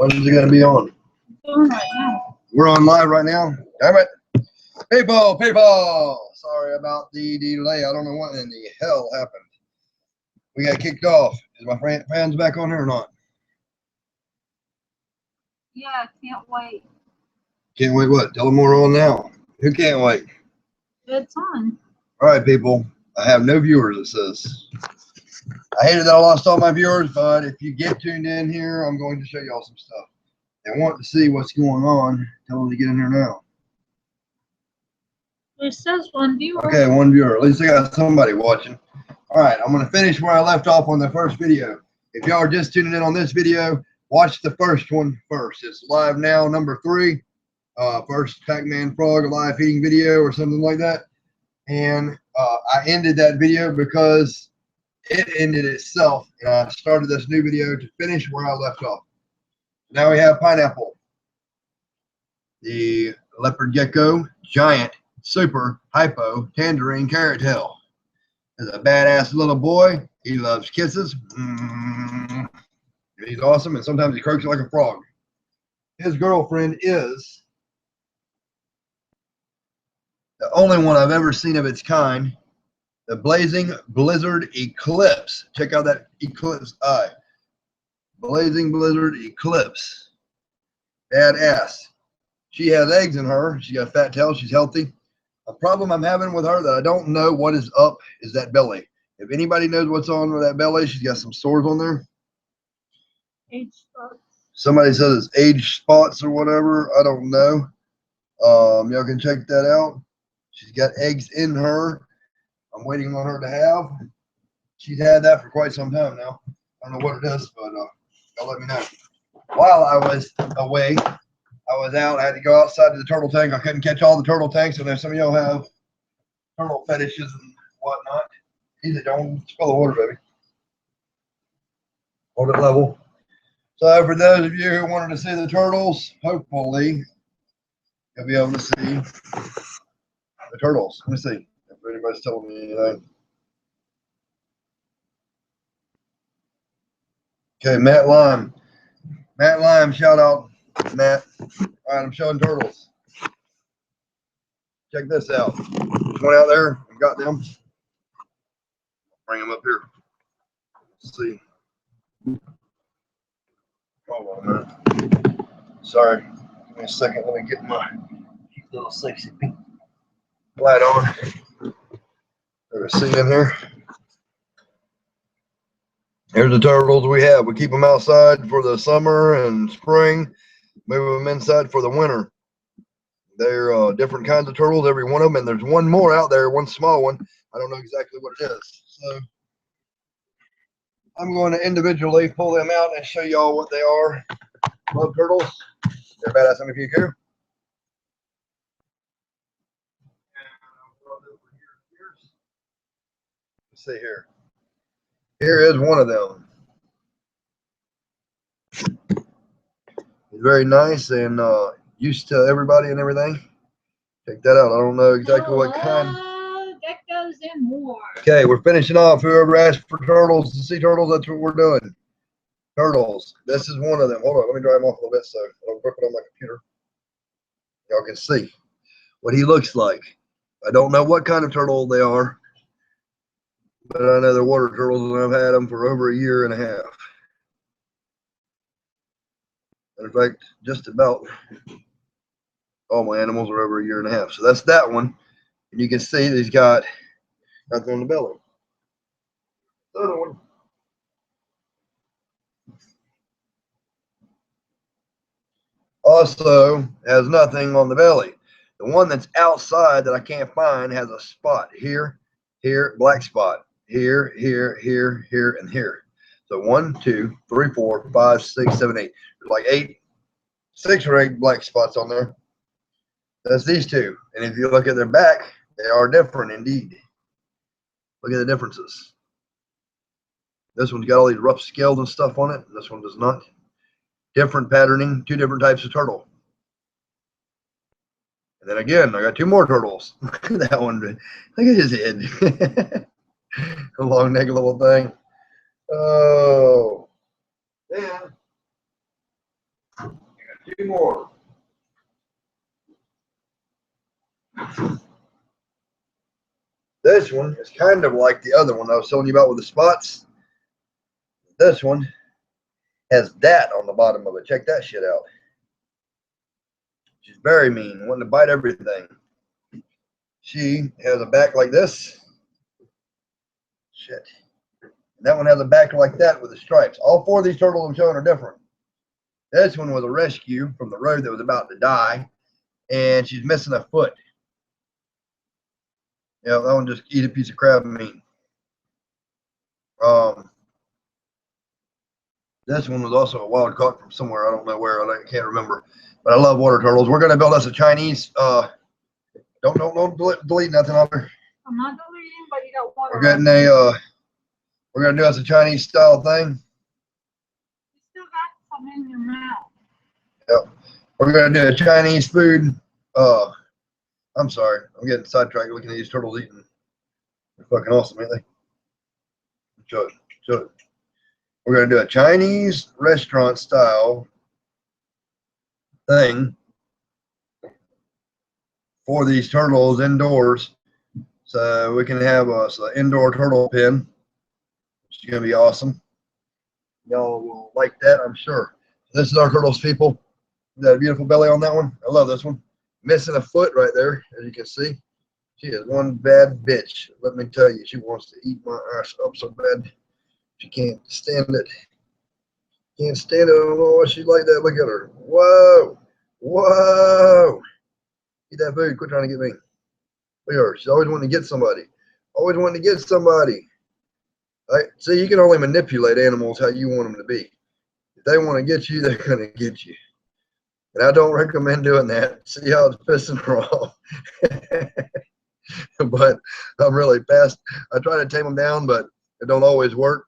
When is it going to be on? On right now. We're on live right now. Damn it. People. Sorry about the delay. I don't know what in the hell happened. We got kicked off. Is my fans back on here or not? Yeah, can't wait. Can't wait what? Tell them we're on now. Who can't wait? It's on. All right, people. I have no viewers, it says. I hated that I lost all my viewers, but if you get tuned in here, I'm going to show y'all some stuff. They want to see what's going on. Tell them to get in here now. It says one viewer. Okay, one viewer. At least I got somebody watching. All right, I'm going to finish where I left off on the first video. If y'all are just tuning in on this video, watch the first one first. It's live now, number 3. First Pac-Man Frog live feeding video or something like that. And I ended that video because it ended itself. And I started this new video to finish where I left off. Now we have Pineapple, the leopard gecko, giant, super, hypo, tangerine, carrot tail. Is a badass little boy. He loves kisses. He's awesome, and sometimes he croaks like a frog. His girlfriend is the only one I've ever seen of its kind, the Blazing Blizzard Eclipse. Check out that eclipse eye. Blazing Blizzard Eclipse. Badass. She has eggs in her. She got a fat tail. She's healthy. A problem I'm having with her that I don't know what is up is that belly. If anybody knows what's on with that belly, she's got some sores on there. Age spots. Somebody says it's age spots or whatever. I don't know. Y'all can check that out. She's got eggs in her. I'm waiting on her to have. She's had that for quite some time now. I don't know what it is, but y'all let me know. While I was away, I was out. I had to go outside to the turtle tank. I couldn't catch all the turtle tanks. So there's some of y'all have turtle fetishes and whatnot. Easy, don't spill the water, baby. Hold it level. So for those of you who wanted to see the turtles, hopefully you'll be able to see the turtles. Let me see if anybody's telling me anything. Okay, Matt Lime. Matt Lime, shout out, Matt. All right, I'm showing turtles. Check this out. Just went out there and got them. Bring them up here. Let's see. Hold on a minute. Sorry. Give me a second. Let me get my little sexy pink light on. There's a seat in here. Here's the turtles we have. We keep them outside for the summer and spring. Move them inside for the winter. They're different kinds of turtles, every one of them. And there's one more out there, one small one. I don't know exactly what it is. So I'm going to individually pull them out and show y'all what they are. Love turtles. They're badass. Let me peek here. Let's see here. Here is one of them. He's very nice and used to everybody and everything. Check that out. I don't know exactly what kind. Geckos and more. Okay, we're finishing off. Whoever asked for turtles to see turtles, that's what we're doing. Turtles. This is one of them. Hold on, let me dry them off a little bit so I don't put it on my computer. Y'all can see what he looks like. I don't know what kind of turtle they are, but I know they're water turtles, and I've had them for over a year and a half. In fact, just about all my animals are over a year and a half. So that's that one. And you can see that he's got nothing on the belly. The other one. Also has nothing on the belly. The one that's outside that I can't find has a spot here, here, black spot, here, here, here, here, and here. So 1, 2, 3, 4, 5, 6, 7, 8. There's like 6 or 8 black spots on there. That's these two. And if you look at their back, they are different indeed. Look at the differences. This one's got all these rough scales and stuff on it. This one does not. Different patterning, 2 different types of turtle. And then again, I got 2 more turtles. That one, look at his head. A long neck little thing. Oh. Yeah. Two more. This one is kind of like the other one I was telling you about with the spots. This one has that on the bottom of it. Check that shit out. She's very mean, wanting to bite everything. She has a back like this. Shit. And that one has a back like that with the stripes. All four of these turtles I'm showing are different. This one was a rescue from the road that was about to die, and she's missing a foot. Yeah, that one just eat a piece of crab meat. This one was also a wild caught from somewhere. I don't know where. I can't remember. But I love water turtles. We're going to build us a Chinese. Don't delete nothing on there. I'm not deleting, but you got water. We're getting a. We're going to do us a Chinese style thing. You still got some in your mouth. Yep. We're going to do a Chinese food. I'm sorry. I'm getting sidetracked looking at these turtles eating. They're fucking awesome, ain't they? Show it. Show it. We're going to do a Chinese restaurant style thing for these turtles indoors. So we can have an indoor turtle pen, which is going to be awesome. Y'all will like that, I'm sure. This is our turtles, people. That a beautiful belly on that one. I love this one. Missing a foot right there, as you can see. She is one bad bitch. Let me tell you, she wants to eat my ass up so bad. She can't stand it. Can't stand it. I don't know why she's like that. Look at her. Whoa. Whoa. Eat that food. Quit trying to get me. Look at her. She's always wanting to get somebody. Always wanting to get somebody. Right? See, you can only manipulate animals how you want them to be. If they want to get you, they're going to get you. And I don't recommend doing that. See how it's pissing her off. But I'm really past. I try to tame them down, but it don't always work.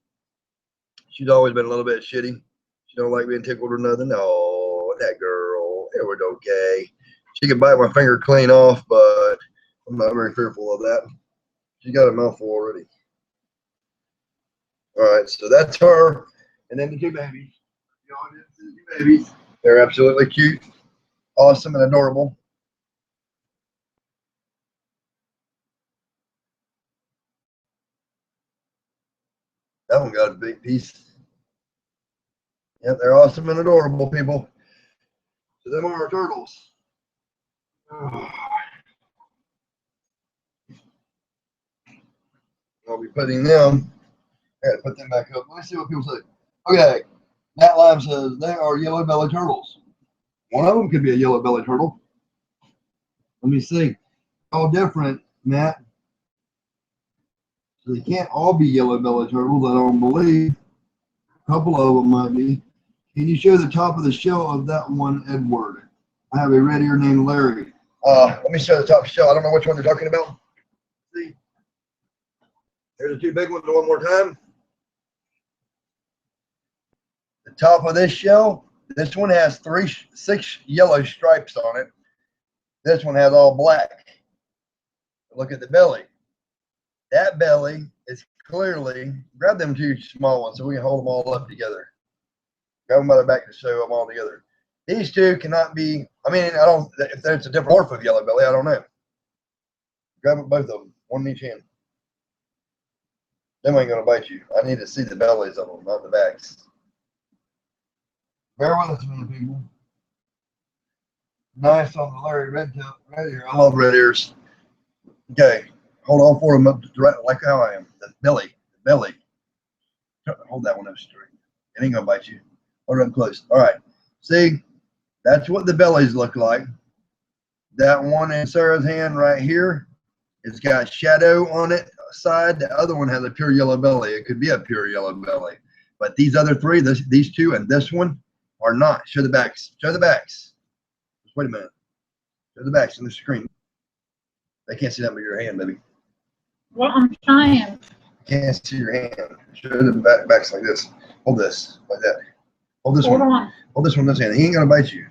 She's always been a little bit shitty. She don't like being tickled or nothing. No, that girl, it was okay. She could bite my finger clean off, but I'm not very fearful of that. She got a mouthful already. All right, so that's her. And then the two babies. The two babies. They're absolutely cute, awesome, and adorable. That one got a big piece. Yep, they're awesome and adorable, people. So them are our turtles. I'll be putting them. I gotta put them back up. Let me see what people say. Okay, Matt Lime says they are yellow belly turtles. One of them could be a yellow belly turtle. Let me see. All different, Matt. So they can't all be yellow belly turtles, I don't believe. A couple of them might be. Can you show the top of the shell of that one, Edward? I have a red ear named Larry. Let me show the top shell. I don't know which one you're talking about. See? There's the two big ones one more time. The top of this shell, this one has 6 yellow stripes on it. This one has all black. Look at the belly. That belly is clearly, grab them two small ones so we can hold them all up together. Grab them by the back to show them all together. These two cannot be, I mean, I don't, if there's a different morph of yellow belly, I don't know. Grab both of them, one in each hand. Them ain't gonna bite you. I need to see the bellies of them, not the backs. Bear with us, people. Nice on the Larry red ear. I love red ears. Okay, hold all four of them up direct, like how I am. The belly. Hold that one up straight. It ain't gonna bite you. Hold it up close. All right. See, that's what the bellies look like. That one in Sarah's hand right here, it's got shadow on it side. The other one has a pure yellow belly. It could be a pure yellow belly. But these other three, these two and this one, are not. Show the backs. Show the backs. Just wait a minute. Show the backs on the screen. They can't see that with your hand, baby. Well, I'm trying. Can't see your hand. Show the backs like this. Hold this, like that. Hold this Hold one. on. Hold this one in this hand. He ain't gonna bite you.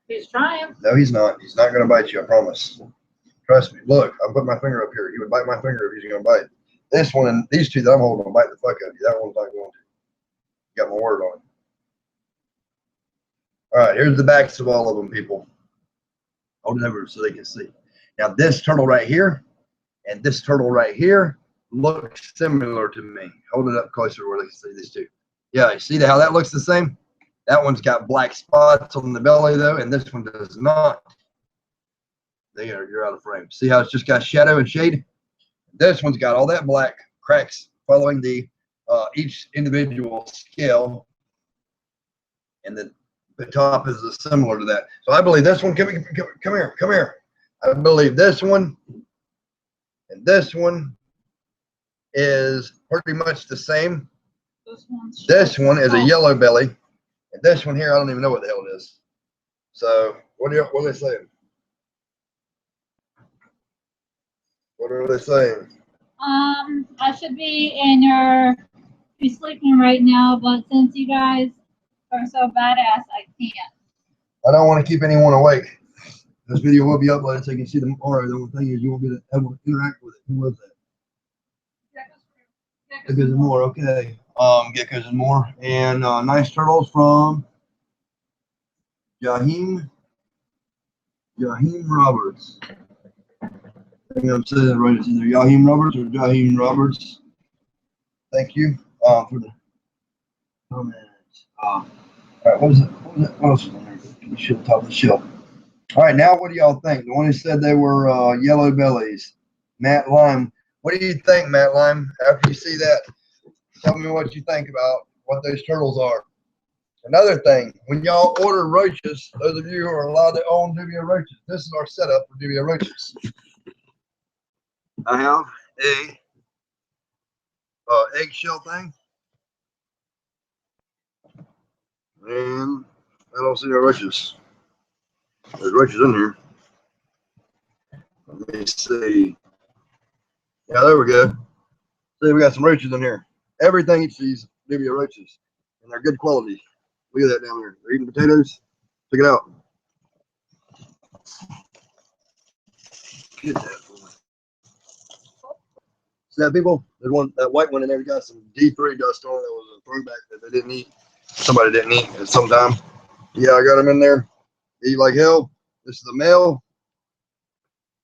He's trying. No, he's not. He's not gonna bite you. I promise. Trust me. Look, I put my finger up here. He would bite my finger if he's gonna bite. This one and these two that I'm holding will bite the fuck out of you. That one's not going to. Got my word on it. All right, here's the backs of all of them, people. Hold it over so they can see. Now, this turtle right here and this turtle right here look similar to me. Hold it up closer where they can see these two. Yeah, you see how that looks the same? That one's got black spots on the belly, though, and this one does not. There, you're out of frame. See how it's just got shadow and shade? This one's got all that black cracks following the each individual scale, and the top is similar to that. So I believe this one, come here. I believe this one and this one is pretty much the same. This one is a yellow belly, and this one here, I don't even know what the hell it is. So what are they saying? What are they saying? I should be sleeping right now, but since you guys are so badass, I can't. I don't want to keep anyone awake. This video will be uploaded so you can see them tomorrow. The only thing is you won't be able to interact with it. Who was that? Geckos and more. Okay. Geckos and more. And nice turtles from Jaheim Roberts. I think I'm saying that right. It's either Jaheim Roberts or Jaheim Roberts. Thank you for the comments. All right, what else is on there? The top of the shelf. All right, now what do y'all think? The one who said they were yellow bellies, Matt Lime. What do you think, Matt Lime? After you see that, tell me what you think about what those turtles are. Another thing, when y'all order roaches, those of you who are allowed to own dubia roaches, this is our setup for dubia roaches. I have a eggshell thing, and I don't see no roaches. There's roaches in here. Let me see. Yeah, there we go. See, we got some roaches in here. Everything eats these dubia roaches, and they're good quality. Look at that down there. They're eating potatoes. Check it out. Get that for me. See that, people? There's one, that white one in there got some D3 dust on it. That was a throwback that they didn't eat. Somebody didn't eat at some time. Yeah, I got them in there. Eat like hell. This is the male.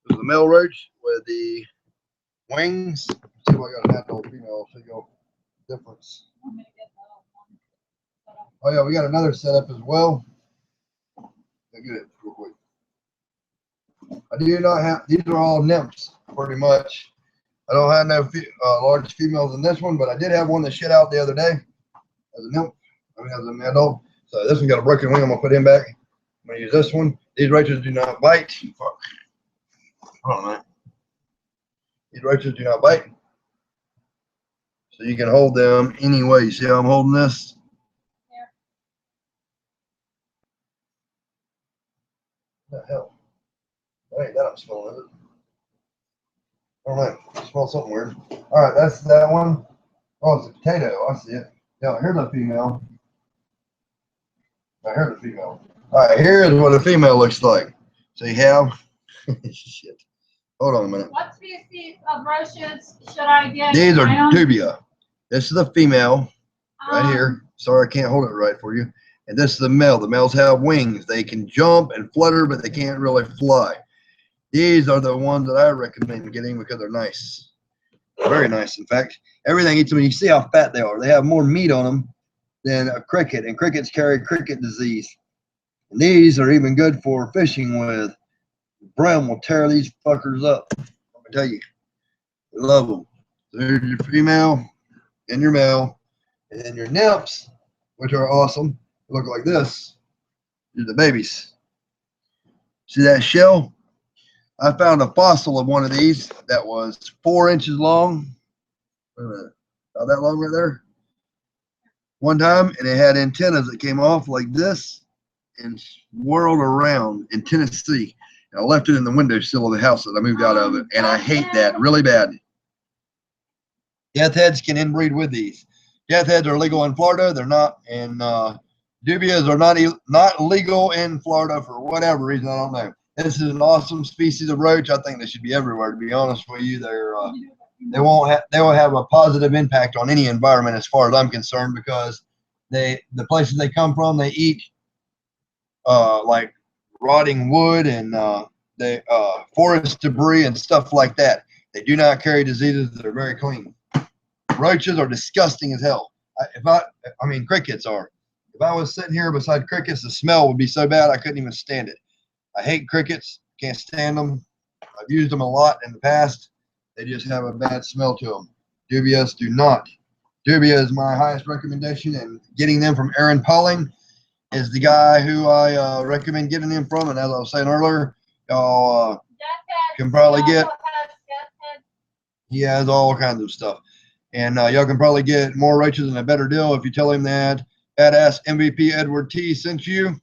This is the male roach with the wings. See if I got an adult female. So you go difference. Oh yeah, we got another setup as well. Get it real quick. I do not have. These are all nymphs, pretty much. I don't have no large females in this one, but I did have one that shit out the other day as a nymph. I mean, as an adult. So this one got a broken wing. I'm gonna put him back. I'm gonna use this one. These roaches do not bite. Fuck. Hold on, man. These roaches do not bite. So you can hold them any way. You see how I'm holding this? What the hell? That ain't that I'm smelling, is it? I don't know. I smell something weird. All right, that's that one. Oh, it's a potato. I see it. Yeah, here's a female. Now here's a female. All right, here's what a female looks like. So you have shit. Hold on a minute. What species of roaches should I get? These are dubia. This is the female right here. Sorry, I can't hold it right for you. And this is the male. The males have wings. They can jump and flutter, but they can't really fly. These are the ones that I recommend getting because they're nice. Very nice. In fact, everything eats them. You see how fat they are. They have more meat on them than a cricket, and crickets carry cricket disease. And these are even good for fishing with. Brim will tear these fuckers up. Let me tell you. I love them. There's your female and your male. And then your nymphs, which are awesome, look like this. These are the babies. See that shell? I found a fossil of one of these that was 4 inches long. About that long right there. One time, and it had antennas that came off like this and swirled around in Tennessee. And I left it in the windowsill of the house that I moved out of it, and I hate that really bad. Death heads can inbreed with these. Death heads are legal in Florida. They're not, and dubias are not legal in Florida for whatever reason. I don't know. This is an awesome species of roach. I think they should be everywhere. To be honest with you, they will have a positive impact on any environment as far as I'm concerned, because the places they come from, they eat like rotting wood and forest debris and stuff like that. They do not carry diseases. They're very clean. Roaches are disgusting as hell. I mean, crickets are. If I was sitting here beside crickets, the smell would be so bad I couldn't even stand it. I hate crickets. Can't stand them. I've used them a lot in the past. They just have a bad smell to them. Dubias do not. Dubia is my highest recommendation, and getting them from Aaron Pauling is the guy who I recommend getting them from. And as I was saying earlier, y'all can probably get. He has all kinds of stuff. And y'all can probably get more roaches and a better deal if you tell him that Badass MVP Edward T sent you,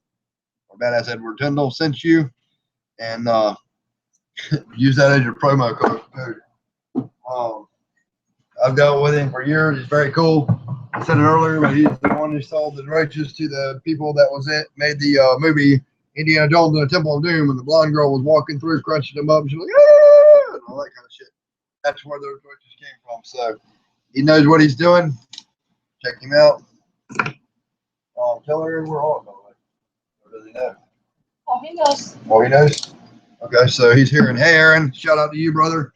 or Badass Edward Tyndall sent you, and use that as your promo code. I've dealt with him for years. He's very cool. I said it earlier, but he's the one who sold the roaches to the people that made the movie Indiana Jones and the Temple of Doom, and the blonde girl was walking through, crunching them up, and she was like, ah! And all that kind of shit. That's where those roaches came from. So he knows what he's doing. Check him out. Tell her we're on, by the way. Or does he know? Oh, he knows. Oh, he knows? Okay, so he's here. And hey, Aaron, shout out to you, brother.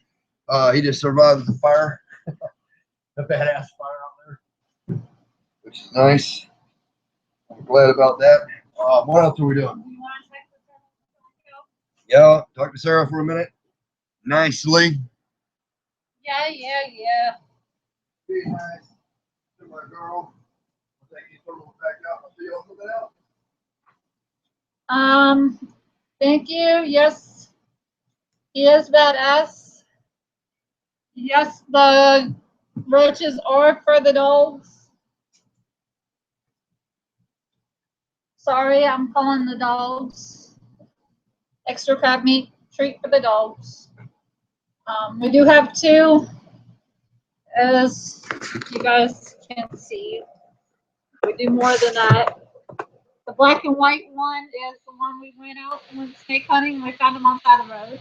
He just survived the fire. The badass fire out there, which is nice. I'm glad about that. What else are we doing? Yeah, talk to Sarah for a minute. Nicely. Yeah. Be nice to my girl. I'll take these photos back out. I'll see you all something out. Thank you. Yes, he is badass. Yes, the roaches are for the dogs. Sorry, I'm calling the dogs. Extra crab meat treat for the dogs. We do have two, as you guys can see. We do more than that. The black and white one is the one we went snake hunting. We found him on the side of the road.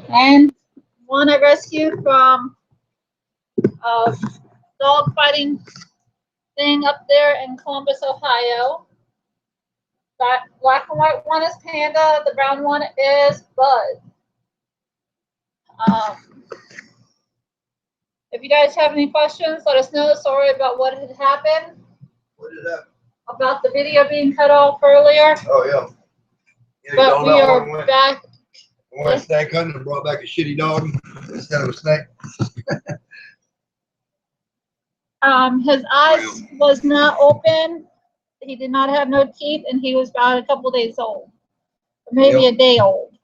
And one I rescued from a dog fighting thing up there in Columbus, Ohio. That black and white one is Panda. The brown one is Bud. If you guys have any questions, let us know. Sorry about what had happened. What did that? About the video being cut off earlier. Oh, yeah. But we are back. We went snake hunting and brought back a shitty dog instead of a snake. His eyes was not open. He did not have no teeth, and he was about a couple days old, or maybe a day old.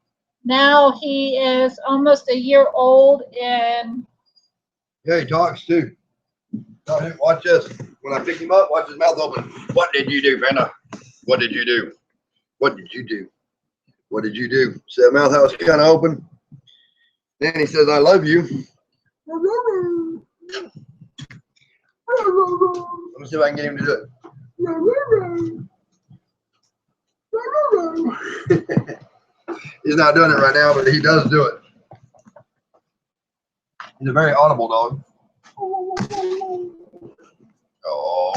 Now he is almost a year old, and yeah, he talks too. Watch this. When I pick him up, watch his mouth open. What did you do, Panda? What did you do? What did you do? What did you do? See that mouth house kind of open? Then he says, I love you. Let me see if I can get him to do it. He's not doing it right now, but he does do it. He's a very audible dog. Oh.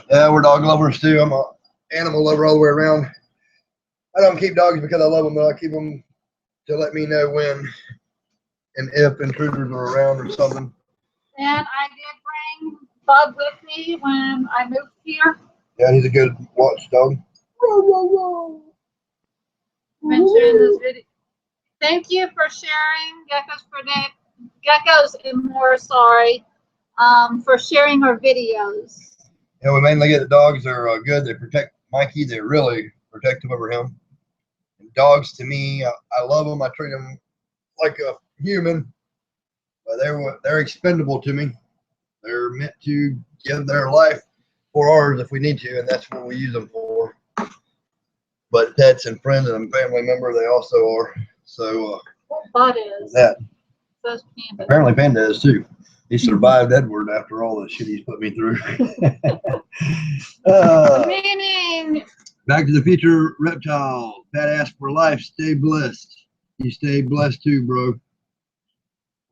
Yeah, we're dog lovers too. I'm an animal lover all the way around. I don't keep dogs because I love them, but I keep them to let me know when and if intruders are around or something. And I did bring Bud with me when I moved here. Yeah, he's a good watch dog. Sharing this video. Thank you for sharing Geckos and more. Sorry, for sharing our videos. Yeah, we mainly get the dogs. They're good. They protect Mikey. They're really protective over him. And dogs, to me, I love them. I treat them like a human. But they're expendable to me. They're meant to give their life for ours if we need to, and that's what we use them for. But pets and friends and a family member, they also are. So Bud is. That. Says Panda. Apparently Panda is too. He survived Edward after all the shit he's put me through. Meaning. Back to the Future Reptile. Badass for life. Stay blessed. You stay blessed too, bro.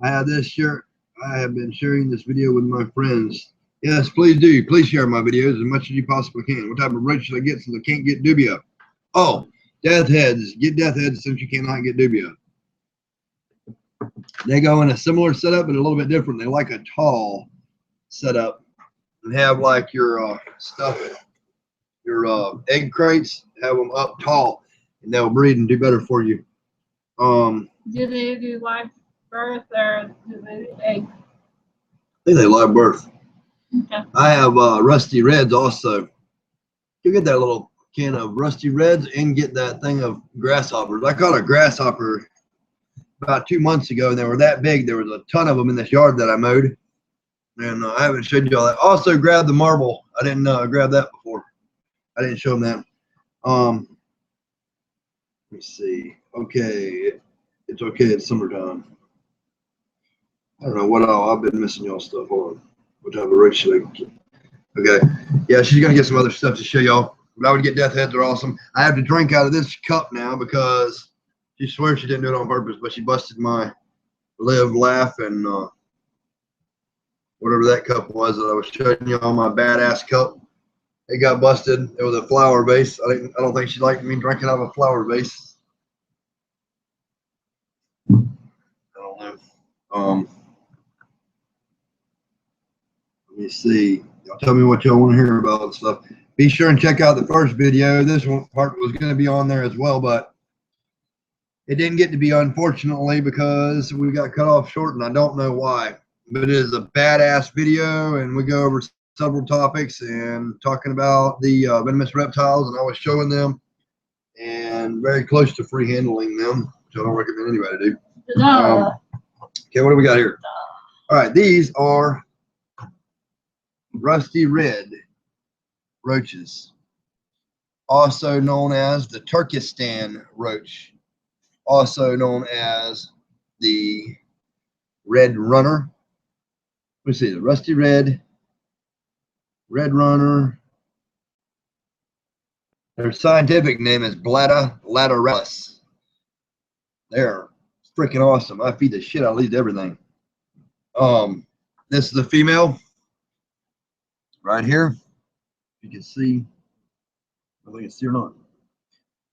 I have this shirt. I have been sharing this video with my friends. Yes, please do. Please share my videos as much as you possibly can. What type of roach should I get since I can't get dubia? Oh, death heads. Get death heads since you cannot get dubia. They go in a similar setup, but a little bit different. They like a tall setup and have like your stuff, your egg crates, have them up tall, and they'll breed and do better for you. Do they do live birth or do they egg? I think they live birth. Okay. I have rusty reds also. You get that little can of rusty reds and get that thing of grasshoppers. I caught a grasshopper about 2 months ago, and they were that big. There was a ton of them in this yard that I mowed, and I haven't showed you all that. Also, grab the marble. I didn't grab that before. I didn't show them that. Let me see. Okay, it's okay. It's summertime. I don't know what all. I've been missing y'all stuff on. What type of roach should I get? Okay, yeah, she's gonna get some other stuff to show y'all. But I would get death heads. They're awesome. I have to drink out of this cup now because she swears she didn't do it on purpose, but she busted my live, laugh, and whatever that cup was that I was showing you on my badass cup. It got busted. It was a flower vase. I don't think she liked me drinking out of a flower vase. I don't know. Let me see. Y'all tell me what y'all want to hear about and stuff. Be sure and check out the first video. This one part was going to be on there as well, but it didn't get to be, unfortunately, because we got cut off short, and I don't know why. But it is a badass video, and we go over several topics and talking about the venomous reptiles, and I was showing them and very close to free handling them, which I don't recommend anybody do. Okay, what do we got here? All right, these are rusty red roaches, also known as the Turkestan roach, also known as the red runner. Let's see, the rusty red runner. Their scientific name is Blatta lateralis. They're freaking awesome. I feed the shit out of these everything. This is the female right here. You can see, I think it's here or not.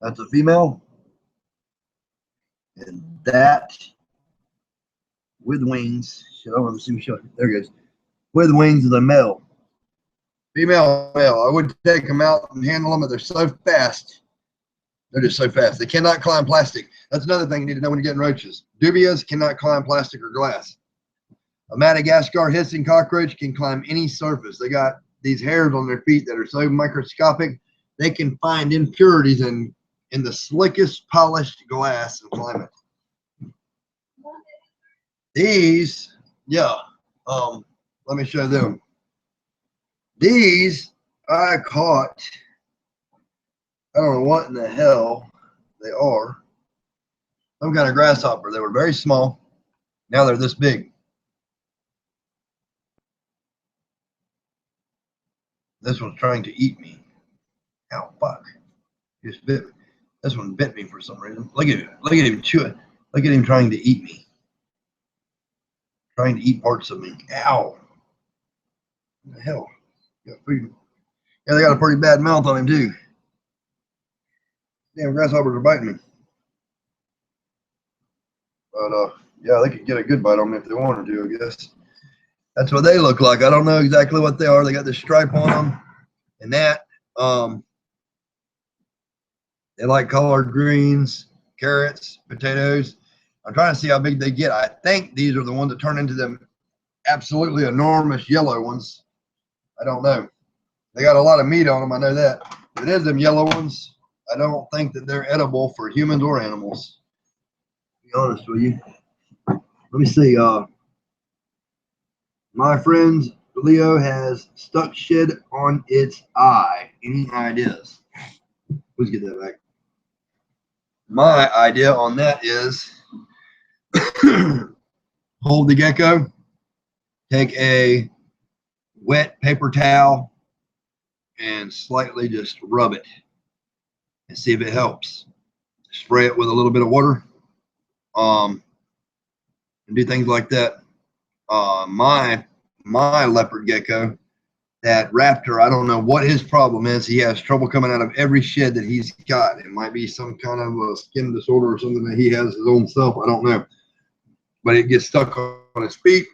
That's a female, and that with wings. Shit, I want to see me show you. There it goes. With wings is a male. Female, male. I would take them out and handle them, but they're so fast. They're just so fast. They cannot climb plastic. That's another thing you need to know when you're getting roaches. Dubias cannot climb plastic or glass. A Madagascar hissing cockroach can climb any surface. They got these hairs on their feet that are so microscopic, they can find impurities in the slickest polished glass and climb it. These, yeah, let me show them. These I caught, I don't know what in the hell they are. Some kind of grasshopper. They were very small. Now they're this big. This one's trying to eat me. Ow, fuck. He just bit me. This one bit me for some reason. Look at him. Look at him chewing. Look at him trying to eat me. Trying to eat parts of me. Ow. What the hell? Yeah, they got a pretty bad mouth on him, too. Damn, grasshoppers are biting me. But, yeah, they could get a good bite on me if they wanted to, I guess. That's what they look like. I don't know exactly what they are. They got this stripe on them. And that, they like collard greens, carrots, potatoes. I'm trying to see how big they get. I think these are the ones that turn into them absolutely enormous yellow ones. I don't know. They got a lot of meat on them. I know that. If it is them yellow ones, I don't think that they're edible for humans or animals. To be honest with you. Let me see. My friend Leo has stuck shit on its eye. Any ideas? Let's get that back. My idea on that is hold the gecko, take a wet paper towel, and slightly just rub it and see if it helps. Spray it with a little bit of water, and do things like that. My leopard gecko that raptor, I don't know what his problem is. He has trouble coming out of every shed that he's got. It might be some kind of a skin disorder or something that he has his own self. I don't know. But it gets stuck on his feet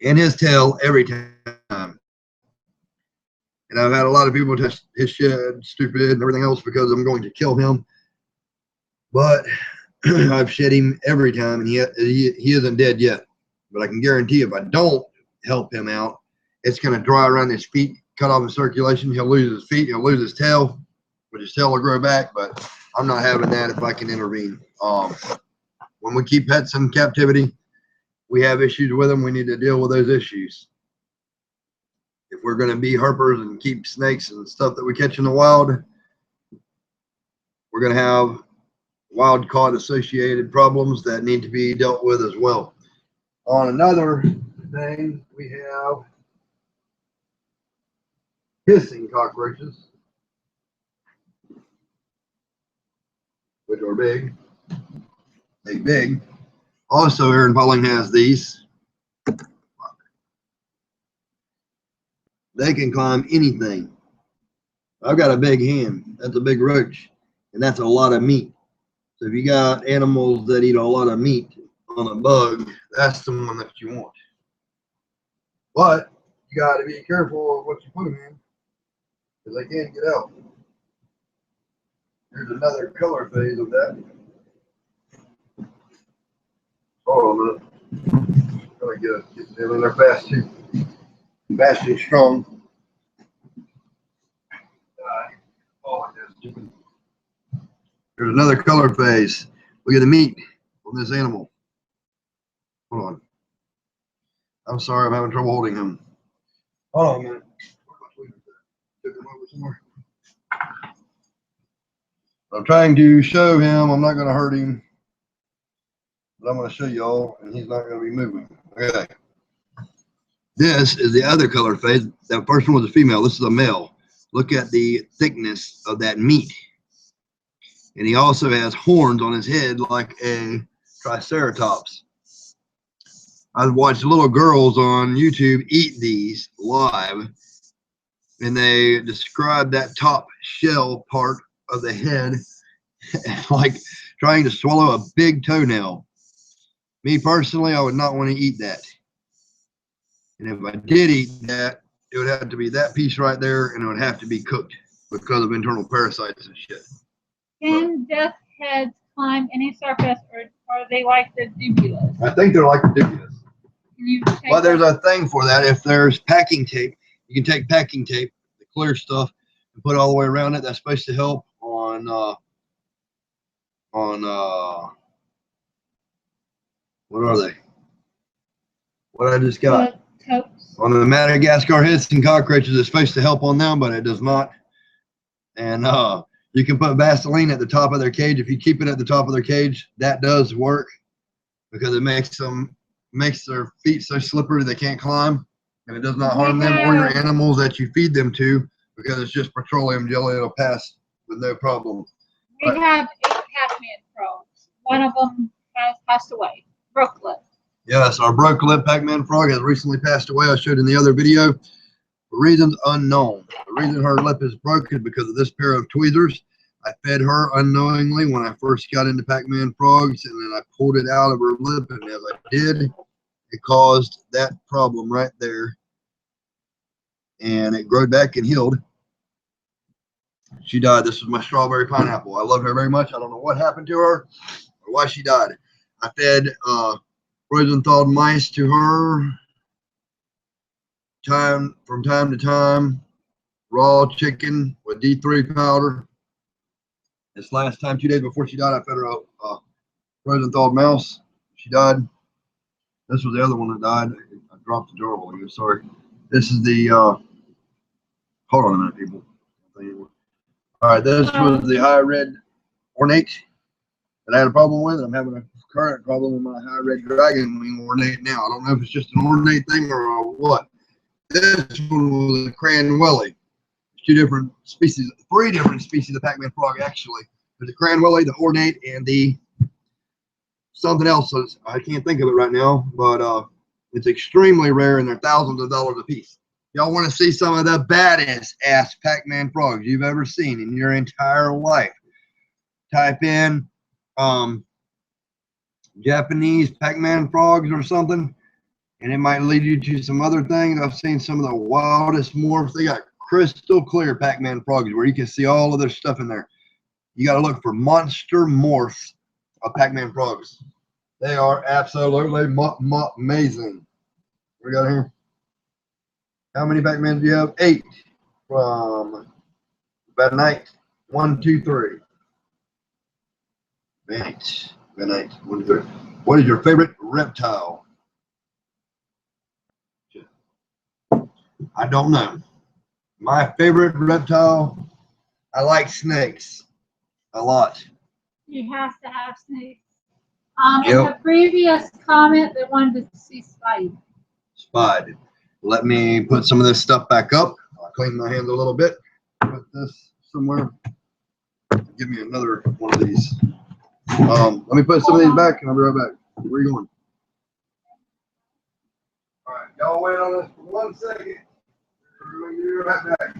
and his tail every time. And I've had a lot of people test his shed stupid and everything else because I'm going to kill him. But I've shed him every time, and he isn't dead yet. But I can guarantee if I don't help him out, it's going to dry around his feet, cut off his circulation. He'll lose his feet. He'll lose his tail, but his tail will grow back. But I'm not having that if I can intervene. When we keep pets in captivity, we have issues with them. We need to deal with those issues. If we're going to be herpers and keep snakes and stuff that we catch in the wild, we're going to have wild caught associated problems that need to be dealt with as well. On another thing, we have hissing cockroaches, which are big. Big. Also, Aaron Pauling has these. They can climb anything. I've got a big hand. That's a big roach, and that's a lot of meat. So if you got animals that eat a lot of meat on a bug, that's the one that you want. But you got to be careful of what you put them in, because they can't get out. Here's another color phase of that. Hold on a minute. Gonna get them in there fast too. Fast and strong. There's another color phase. Look at the meat on this animal. Hold on. I'm sorry, I'm having trouble holding him. Hold on a minute. Took him over somewhere. I'm trying to show him. I'm not going to hurt him, but I'm going to show y'all, and he's not going to be moving. Okay. This is the other color phase. That first one was a female. This is a male. Look at the thickness of that meat. And he also has horns on his head like a triceratops. I've watched little girls on YouTube eat these live, and they describe that top shell part of the head like trying to swallow a big toenail. Me personally, I would not want to eat that. And if I did eat that, it would have to be that piece right there, and it would have to be cooked because of internal parasites and shit. Can death heads climb any surface, or are they like the dubulus? I think they're like the dubulus. Well, there's a thing for that. If there's packing tape, you can take packing tape, the clear stuff, and put it all the way around it. That's supposed to help on what are they? What I just got. On the Madagascar hissing cockroaches, it's supposed to help on them, but it does not. And you can put Vaseline at the top of their cage. If you keep it at the top of their cage, that does work because it makes their feet so slippery they can't climb, and it does not harm them or your animals that you feed them to, because it's just petroleum jelly. It'll pass with no problem. We have 8 pacman frogs. One of them has passed away. Broke lip. Yes, our broke lip pacman frog has recently passed away. I showed in the other video. For reasons unknown. The reason her lip is broken is because of this pair of tweezers. I fed her unknowingly when I first got into pacman frogs, and then I pulled it out of her lip, and as I did, it caused that problem right there, and it grew back and healed. She died. This was my strawberry pineapple. I love her very much. I don't know what happened to her or why she died. I fed frozen thawed mice to her from time to time, raw chicken with D3 powder. This last time, 2 days before she died, I fed her a frozen thawed mouse. She died. This was the other one that died. I dropped the jar while you. Sorry. This is the, hold on a minute, people. All right, this was the high red ornate that I had a problem with. I'm having a current problem with my high red dragon wing ornate now. I don't know if it's just an ornate thing or what. This one was a cranwelly. 2 different species, 3 different species of pacman frog, actually. There's the cranwelly, the ornate, and the something else. I can't think of it right now, but it's extremely rare, and they're thousands of dollars a piece. Y'all want to see some of the baddest ass Pac-Man frogs you've ever seen in your entire life? Type in Japanese Pac-Man frogs or something, and it might lead you to some other things. I've seen some of the wildest morphs. They got crystal clear Pac-Man frogs where you can see all of their stuff in there. You got to look for monster morphs of Pac-Man frogs. They are absolutely amazing. What we got here? How many Pac-Man do you have? 8 from Bad Night. 1, 2, 3. 8. Bad Night. 1, 2, 3. What is your favorite reptile? I don't know. My favorite reptile, I like snakes a lot. He has to have snakes. Yep. In the previous comment, they wanted to see Spike. Spud. Let me put some of this stuff back up. I'll clean my hands a little bit. Put this somewhere. Give me another one of these. Let me put some of these back and I'll be right back. Where are you going? All right, y'all wait on this for 1 second. We're going to be right back.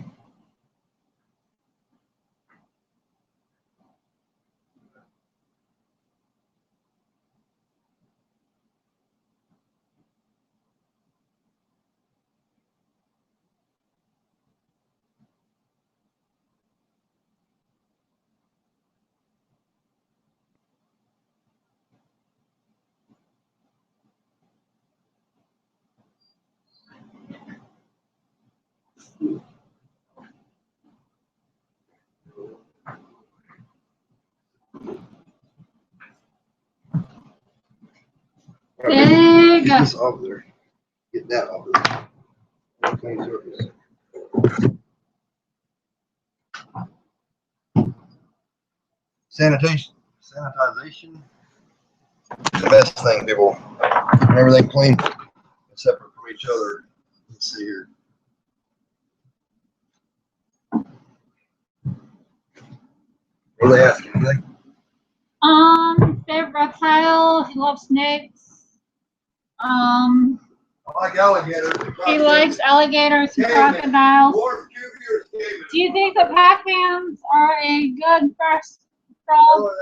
Big. Get this off there. Get that off there. Clean surface. Sanitization is the best thing, people. Keeping everything clean and separate from each other. Let's see here. What are they asking? Anything? Favorite reptile. He loves snakes. I like alligators. He likes alligators and crocodiles. Do you think the Pac-Mans are a good first frog?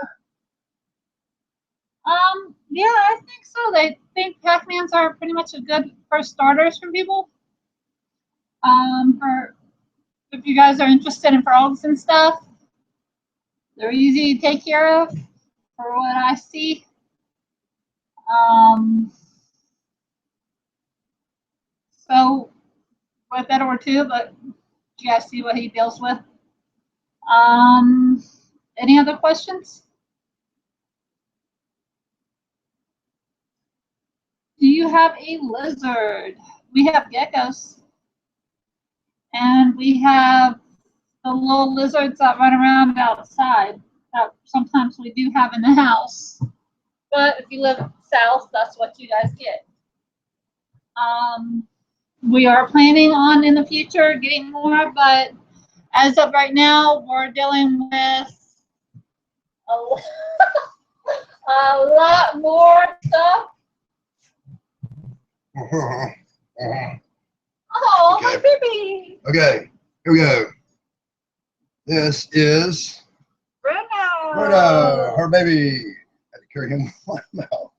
Yeah, I think so. They think Pac-Mans are pretty much a good first starters for people. For if you guys are interested in frogs and stuff, they're easy to take care of, for what I see. So with that or two, but you guys see what he deals with. Any other questions? Do you have a lizard? We have geckos. And we have the little lizards that run around outside that sometimes we do have in the house. But if you live south, that's what you guys get. We are planning on in the future getting more, but as of right now, we're dealing with a lot more stuff. Oh, Okay. my baby. Okay, here we go. This is Bruno, her baby. I had to carry him out.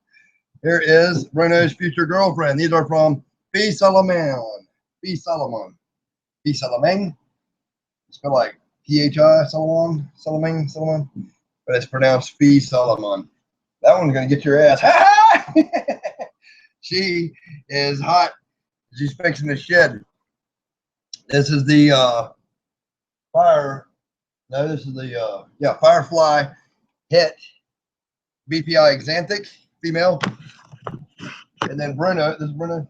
Here is Bruno's future girlfriend. These are from Fee Solomon. Fee Solomon. Fee Solomon. Spelled like P-H-I, Solomon, Solomon, Solomon. But it's pronounced Fee Solomon. That one's going to get your ass. She is hot. She's fixing the shed. This is the Firefly Het BPI Exanthic female. And then Bruno, this is Bruno.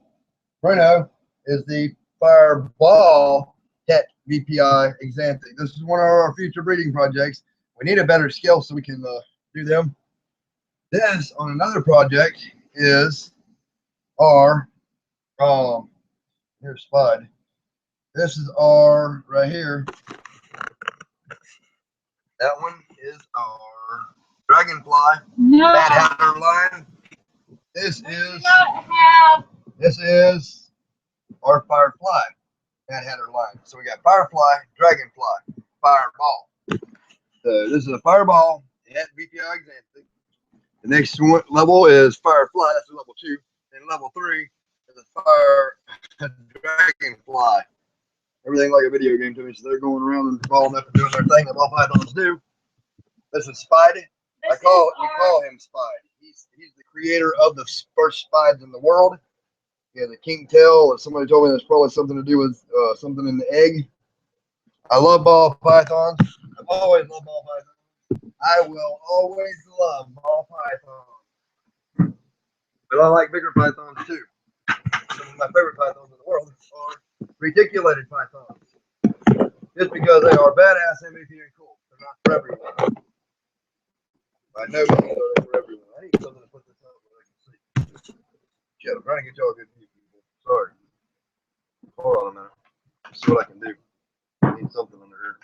Bruno is the Fireball Het BPI Exanthic. This is one of our future breeding projects. We need a better scale so we can do them. This on another project is our here's Spud. This is our right here. That one is our Dragonfly. No. Mad Hatter line. This is our Firefly. Mad Hatter line. So we got Firefly, Dragonfly, Fireball. So this is a Fireball at VPI Xanthic. The next level is Firefly, that's a level 2. And level 3 is a Dragonfly. Everything like a video game to me, so they're going around and falling up and doing their thing that all pythons do. This is Spidey. We call him Spidey. He's the creator of the first spides in the world. He has a king tail. Somebody told me there's probably something to do with something in the egg. I love ball pythons. I've always loved ball pythons. I will always love ball pythons. But I like bigger pythons too. Some of my favorite pythons in the world are reticulated pythons. Just because they are badass, MVP, and cool. They're not for everyone. I know these are for everyone. I need something to put this up where I can see. Shit, I'm trying to get y'all a good view, people. Sorry. Hold on a minute. See what I can do. I need something under here.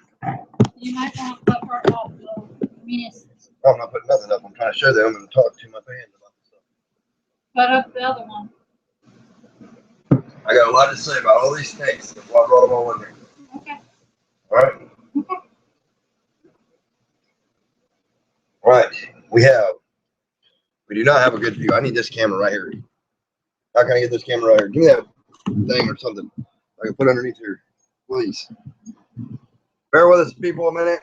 You might want to put her off the menaces. I'm not putting nothing up. I'm trying to show them. I'm going to talk to my fans about this stuff. Put up the other one. I got a lot to say about all these snakes. That's why I brought them all in there. Okay. All right. Okay. Right. We do not have a good view. I need this camera right here. How can I get this camera right here? Give me that thing or something I can put underneath here, please. Bear with us, people, a minute.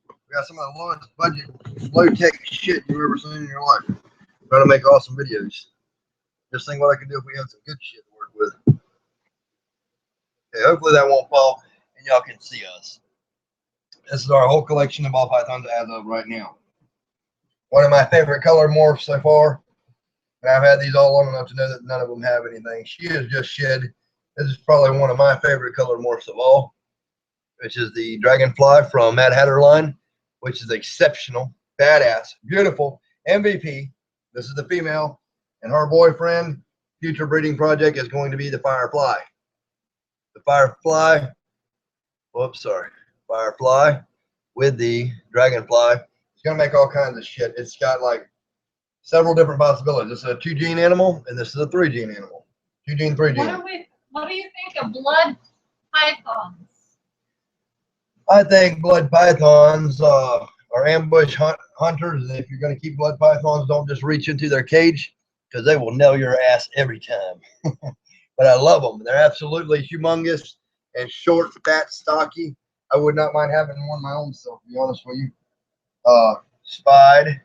We got some of the lowest budget, low-tech shit you've ever seen in your life. We're trying to make awesome videos. Just think what I could do if we had some good shit to work with. Okay, hopefully that won't fall and y'all can see us. This is our whole collection of ball pythons as of right now. One of my favorite color morphs so far. And I've had these all long enough to know that none of them have anything. She is just shed. This is probably one of my favorite color morphs of all, which is the Dragonfly from Mad Hatter line, which is exceptional, badass, beautiful, MVP. This is the female, and her boyfriend, future breeding project, is going to be the Firefly. The Firefly, Firefly with the Dragonfly. It's going to make all kinds of shit. It's got like several different possibilities. This is a 2-gene animal, and this is a 3-gene animal. 2-gene, 3-gene. What do you think of blood pythons? I think blood pythons are ambush hunters, and if you're going to keep blood pythons, don't just reach into their cage, because they will nail your ass every time. But I love them. They're absolutely humongous and short, fat, stocky. I would not mind having one my own self, to be honest with you. Spide.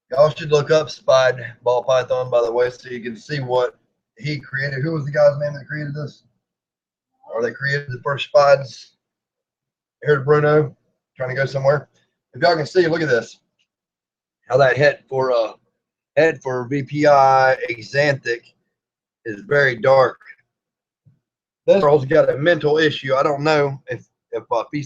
Y'all should look up Spide ball python, by the way, so you can see what he created. Who was the guy's name that created this? Or they created the first Spides? Here's Bruno trying to go somewhere. If y'all can see, look at this. How that head for VPI Xanthic is very dark. This girl's got a mental issue. I don't know if B.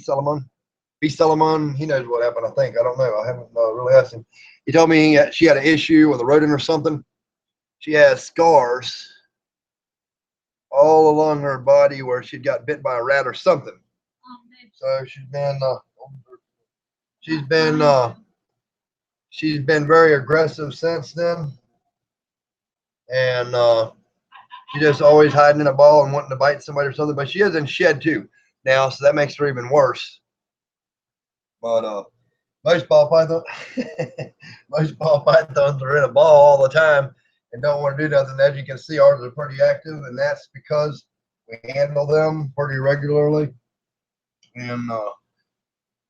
Solomon, he knows what happened, I think. I don't know. I haven't really asked him. He told me she had an issue with a rodent or something. She has scars all along her body where she got bit by a rat or something. So she's been very aggressive since then, and she's just always hiding in a ball and wanting to bite somebody or something. But she is in shed too now, so that makes her even worse. But most ball pythons are in a ball all the time and don't want to do nothing. As you can see, ours are pretty active, and that's because we handle them pretty regularly and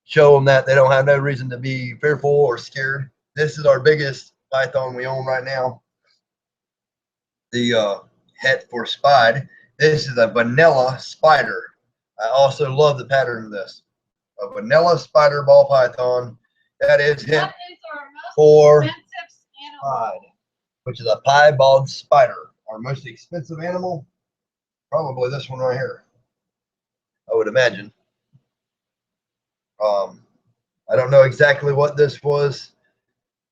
show them that they don't have no reason to be fearful or scared. This is our biggest python we own right now. The het for Spide. This is a vanilla spider. I also love the pattern of this. A vanilla spider ball python. That is het for Spide, which is a piebald spider. Our most expensive animal, probably this one right here, I would imagine. I don't know exactly what this was,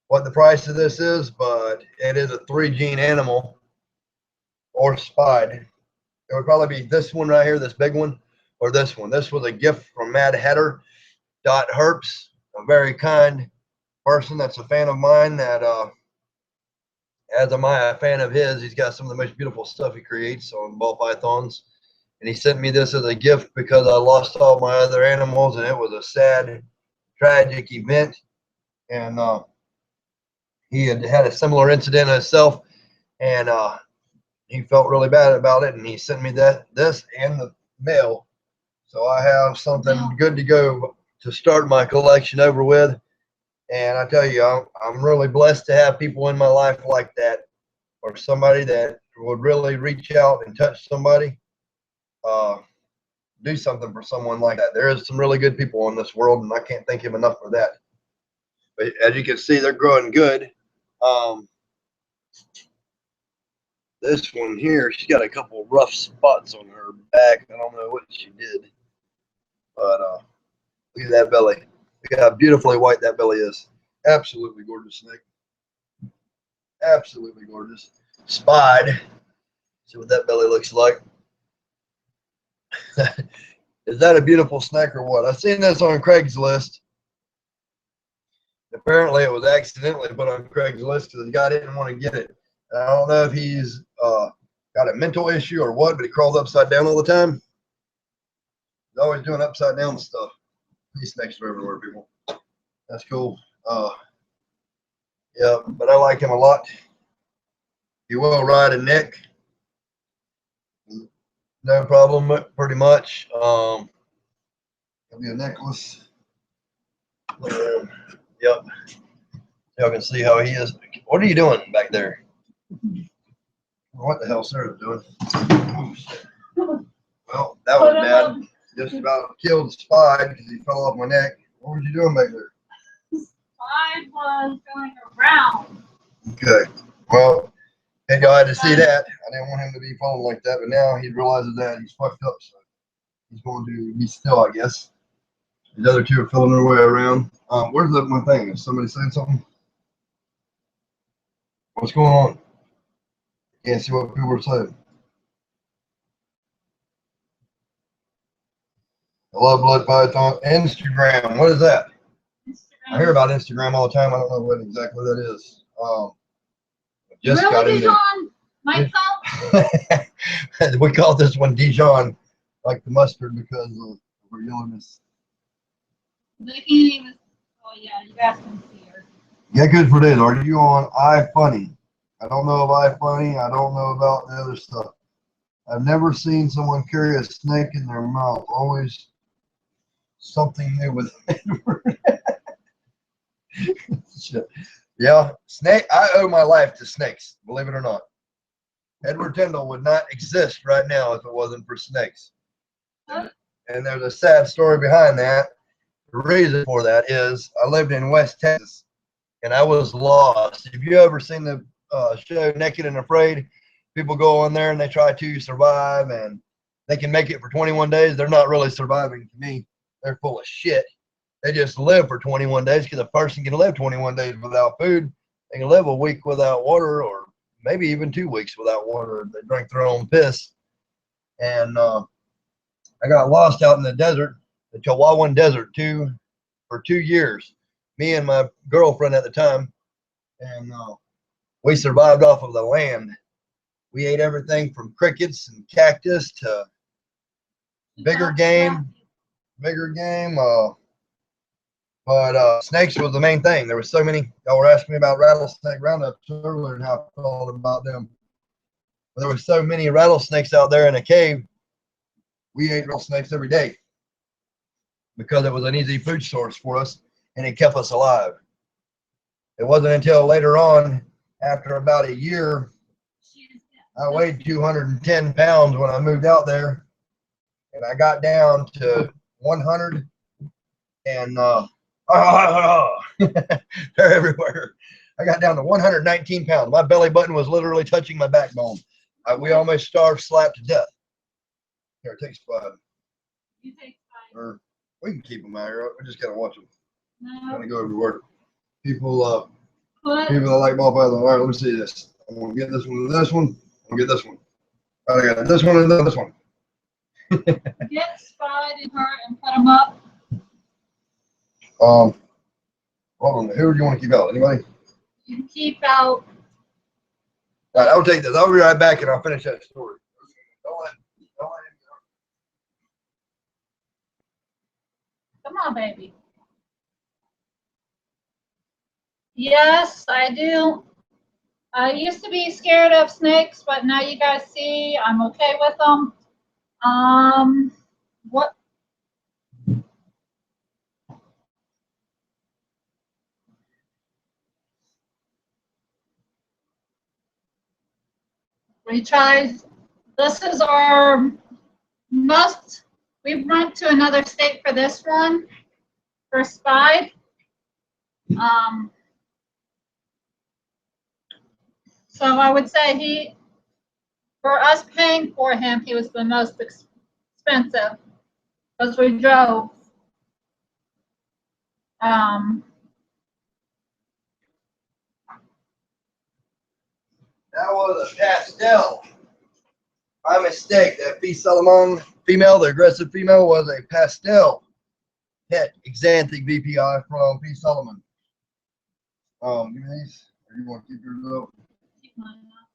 what the price of this is, but it is a 3-gene animal or Spide. It would probably be this one right here, this big one, or this one. This was a gift from Mad Hatter Herps, a very kind person that's a fan of mine that as am I a fan of his. He's got some of the most beautiful stuff he creates on ball pythons. And he sent me this as a gift because I lost all my other animals, and it was a sad, tragic event. And he had had a similar incident himself, and he felt really bad about it. And he sent me this and the mail, so I have something good to go to start my collection over with. And I tell you, I'm really blessed to have people in my life like that, or somebody that would really reach out and touch somebody. Do something for someone like that. There is some really good people in this world, and I can't thank him enough for that. But as you can see, they're growing good. This one here, she's got a couple rough spots on her back. I don't know what she did, but look at that belly. Look how beautifully white that belly is. Absolutely gorgeous snake. Absolutely gorgeous. Spied. See what that belly looks like. Is that a beautiful snake or what? I seen this on Craigslist. Apparently, it was accidentally put on Craigslist because the guy didn't want to get it. And I don't know if he's got a mental issue or what, but he crawls upside down all the time. He's always doing upside down stuff. These snakes are everywhere, people. That's cool. Yeah, but I like him a lot. He will ride a neck. No problem, pretty much. It'll be a necklace. Yep. Y'all can see how he is. What are you doing back there? What the hell Sarah's doing? Oh, shit. Well, that was bad. Just about killed the spide because he fell off my neck. What were you doing back there? Spide was going around. Okay. Well, hey, y'all had to see that. I didn't want him to be falling like that, but now he realizes that he's fucked up, so he's going to be still, I guess. The other two are feeling their way around. Where's my thing? Is somebody saying something? What's going on? Can't see what people are saying. I love blood python. Instagram. What is that? I hear about Instagram all the time. I don't know what exactly that is. Just really, got in Dijon? My fault? We call this one Dijon, like the mustard, because of her yellowness. They can't even. Oh yeah, you guys can see her. Yeah, good for this. Are you on iFunny? I don't know of iFunny. I don't know about the other stuff. I've never seen someone carry a snake in their mouth. Always something new with Edward. Yeah, snake. I owe my life to snakes, believe it or not. Edward Tyndall would not exist right now if it wasn't for snakes. And there's a sad story behind that. The reason for that is I lived in West Texas and I was lost. Have you ever seen the show Naked and Afraid? People go on there and they try to survive and they can make it for 21 days. They're not really surviving to me. They're full of shit. They just live for 21 days because a person can live 21 days without food. They can live a week without water, or maybe even 2 weeks without water. They drink their own piss. And I got lost out in the desert, the Chihuahuan Desert, for 2 years. Me and my girlfriend at the time, and we survived off of the land. We ate everything from crickets and cactus to bigger game. But snakes was the main thing. There were so many. Y'all were asking me about rattlesnake roundups earlier and how I felt about them. There were so many rattlesnakes out there in a cave. We ate rattlesnakes every day because it was an easy food source for us and it kept us alive. It wasn't until later on, after about a year, I weighed 210 pounds when I moved out there, and I got down to 100, and they're everywhere. I got down to 119 pounds. My belly button was literally touching my backbone. We almost starved, slapped to death. Here, take Spud. You take Spud. Or we can keep them out here. We just gotta watch them. No. I'm gonna go over to work. People that like ball python. All right, let me see this. I'm gonna get this one and this one. I'm gonna get this one. I got this one and this one. Get Spud and her and put them up. Hold on. Who do you want to keep out? Anybody? You can keep out All right, I'll take this. I'll be right back and I'll finish that story. Don't let him go. Come on, baby. Yes, I do. I used to be scared of snakes, but now you guys see I'm okay with them. What? We tried. This is our most. We went to another state for this one for Spide. So I would say for us paying for him, he was the most expensive because we drove. That was a pastel. My mistake. That P. Solomon female, the aggressive female, was a pastel het exanthic VPI from P. Solomon. Give me these. Or you want to keep yours up? Keep mine up.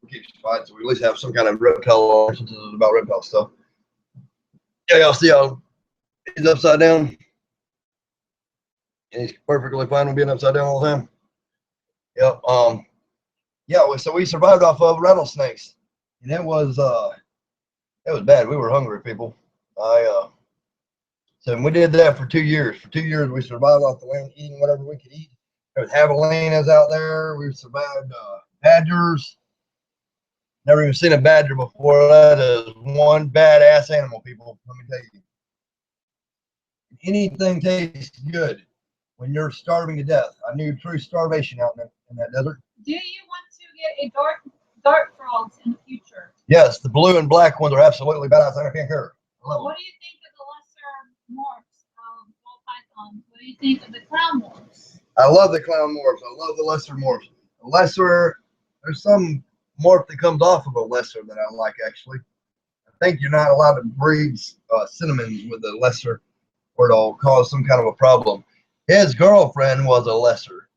We'll keep Spide, so we at least have some kind of reptile on since it's about reptile stuff. Yeah, y'all see how he's upside down? And he's perfectly fine with being upside down all the time. Yep. Yeah, so we survived off of rattlesnakes. And it was bad. We were hungry, people. So we did that for 2 years. For 2 years, we survived off the land, eating whatever we could eat. There was javelinas out there. We survived badgers. Never even seen a badger before. That is one badass animal, people. Let me tell you. Anything tastes good when you're starving to death. I knew true starvation out in that desert. Do you want to get a dark frogs in the future? Yes, the blue and black ones are absolutely badass. I can't care. What do you think of the lesser morphs of ball pythons? What do you think of the clown morphs? I love the clown morphs. I love the lesser morphs. The lesser, there's some morph that comes off of a lesser that I like, actually. I think you're not allowed to breed cinnamons with a lesser or it'll cause some kind of a problem. His girlfriend was a lesser.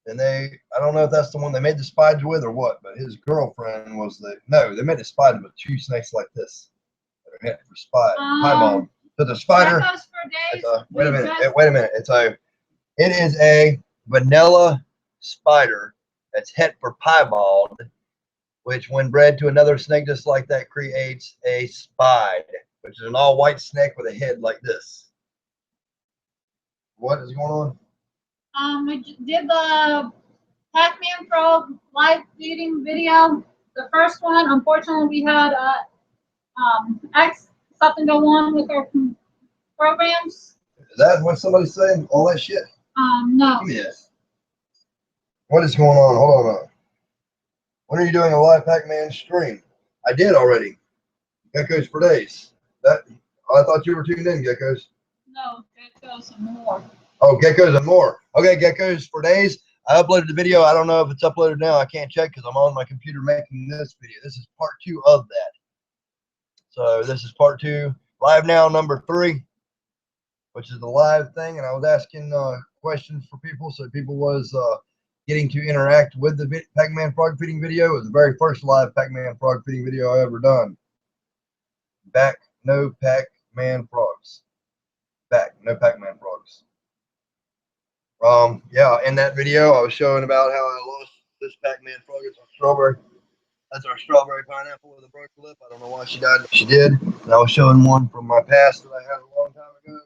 And I don't know if that's the one they made the spides with or what, but his girlfriend was they made the spider with 2 snakes like this. That are meant for piebald. So the spider, wait a minute. It is a vanilla spider that's het for piebald, which when bred to another snake just like that creates a spide, which is an all white snake with a head like this. What is going on? We did the Pac-Man frog live feeding video. The first one, unfortunately, we had something go on with our programs. Is that what somebody's saying? All that shit? No. Give me that. What is going on? Hold on. When are you doing a live Pac-Man stream? I did already. Geckos for days. I thought you were tuned in, Geckos. No, Geckos and more. Oh, Geckos and more. Okay, Geckos for days. I uploaded the video. I don't know if it's uploaded now. I can't check because I'm on my computer making this video. This is part 2 of that. So this is part 2. Live now, number 3, which is the live thing. And I was asking questions for people. So people was getting to interact with the Pac-Man frog feeding video. It was the very first live Pac-Man frog feeding video I ever done. Back, no Pac-Man frogs. Back, no Pac-Man frogs. Yeah, in that video, I was showing about how I lost this Pac-Man frog. It's our strawberry. That's our strawberry pineapple with a broken lip. I don't know why she died, but she did. And I was showing one from my past that I had a long time ago.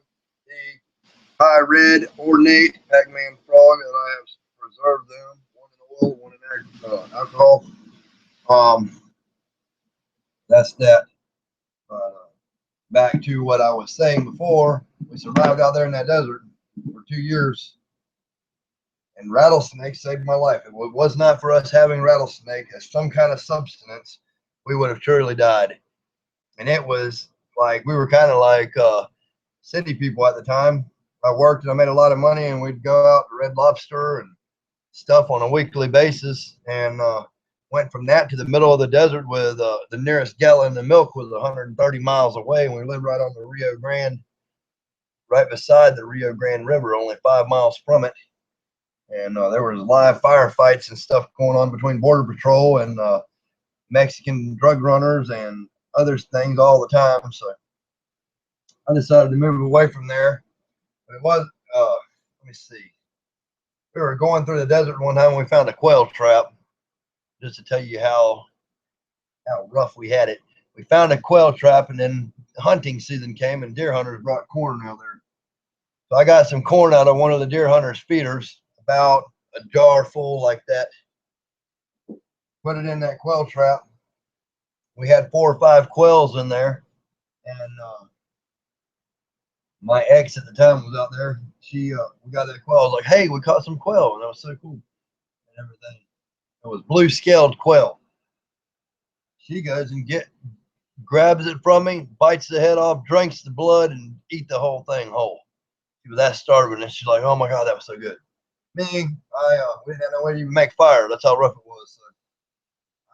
The high red ornate Pac-Man frog that I have preserved them. One in oil, one in alcohol. That's that. Back to what I was saying before, we survived out there in that desert for 2 years. And rattlesnakes saved my life. If it was not for us having rattlesnake as some kind of substance, we would have truly died. And it was like, we were kind of like city people at the time. I worked and I made a lot of money, and we'd go out to Red Lobster and stuff on a weekly basis, and went from that to the middle of the desert with the nearest gallon of milk was 130 miles away, and we lived right on the Rio Grande, right beside the Rio Grande River, only 5 miles from it. And there was live firefights and stuff going on between Border Patrol and Mexican drug runners and other things all the time. So I decided to move away from there. But it was, let me see. We were going through the desert one time and we found a quail trap. Just to tell you how rough we had it. We found a quail trap, and then hunting season came and deer hunters brought corn out there. So I got some corn out of one of the deer hunters' feeders, about a jar full like that. Put it in that quail trap. We had 4 or 5 quails in there, and my ex at the time was out there. We got that quail. I was like, "Hey, we caught some quail," and that was so cool and everything. It was blue scaled quail. She goes and grabs it from me, bites the head off, drinks the blood, and eat the whole thing whole. She was that starving, and she's like, "Oh my god, that was so good." Me, we didn't have no way to even make fire. That's how rough it was. So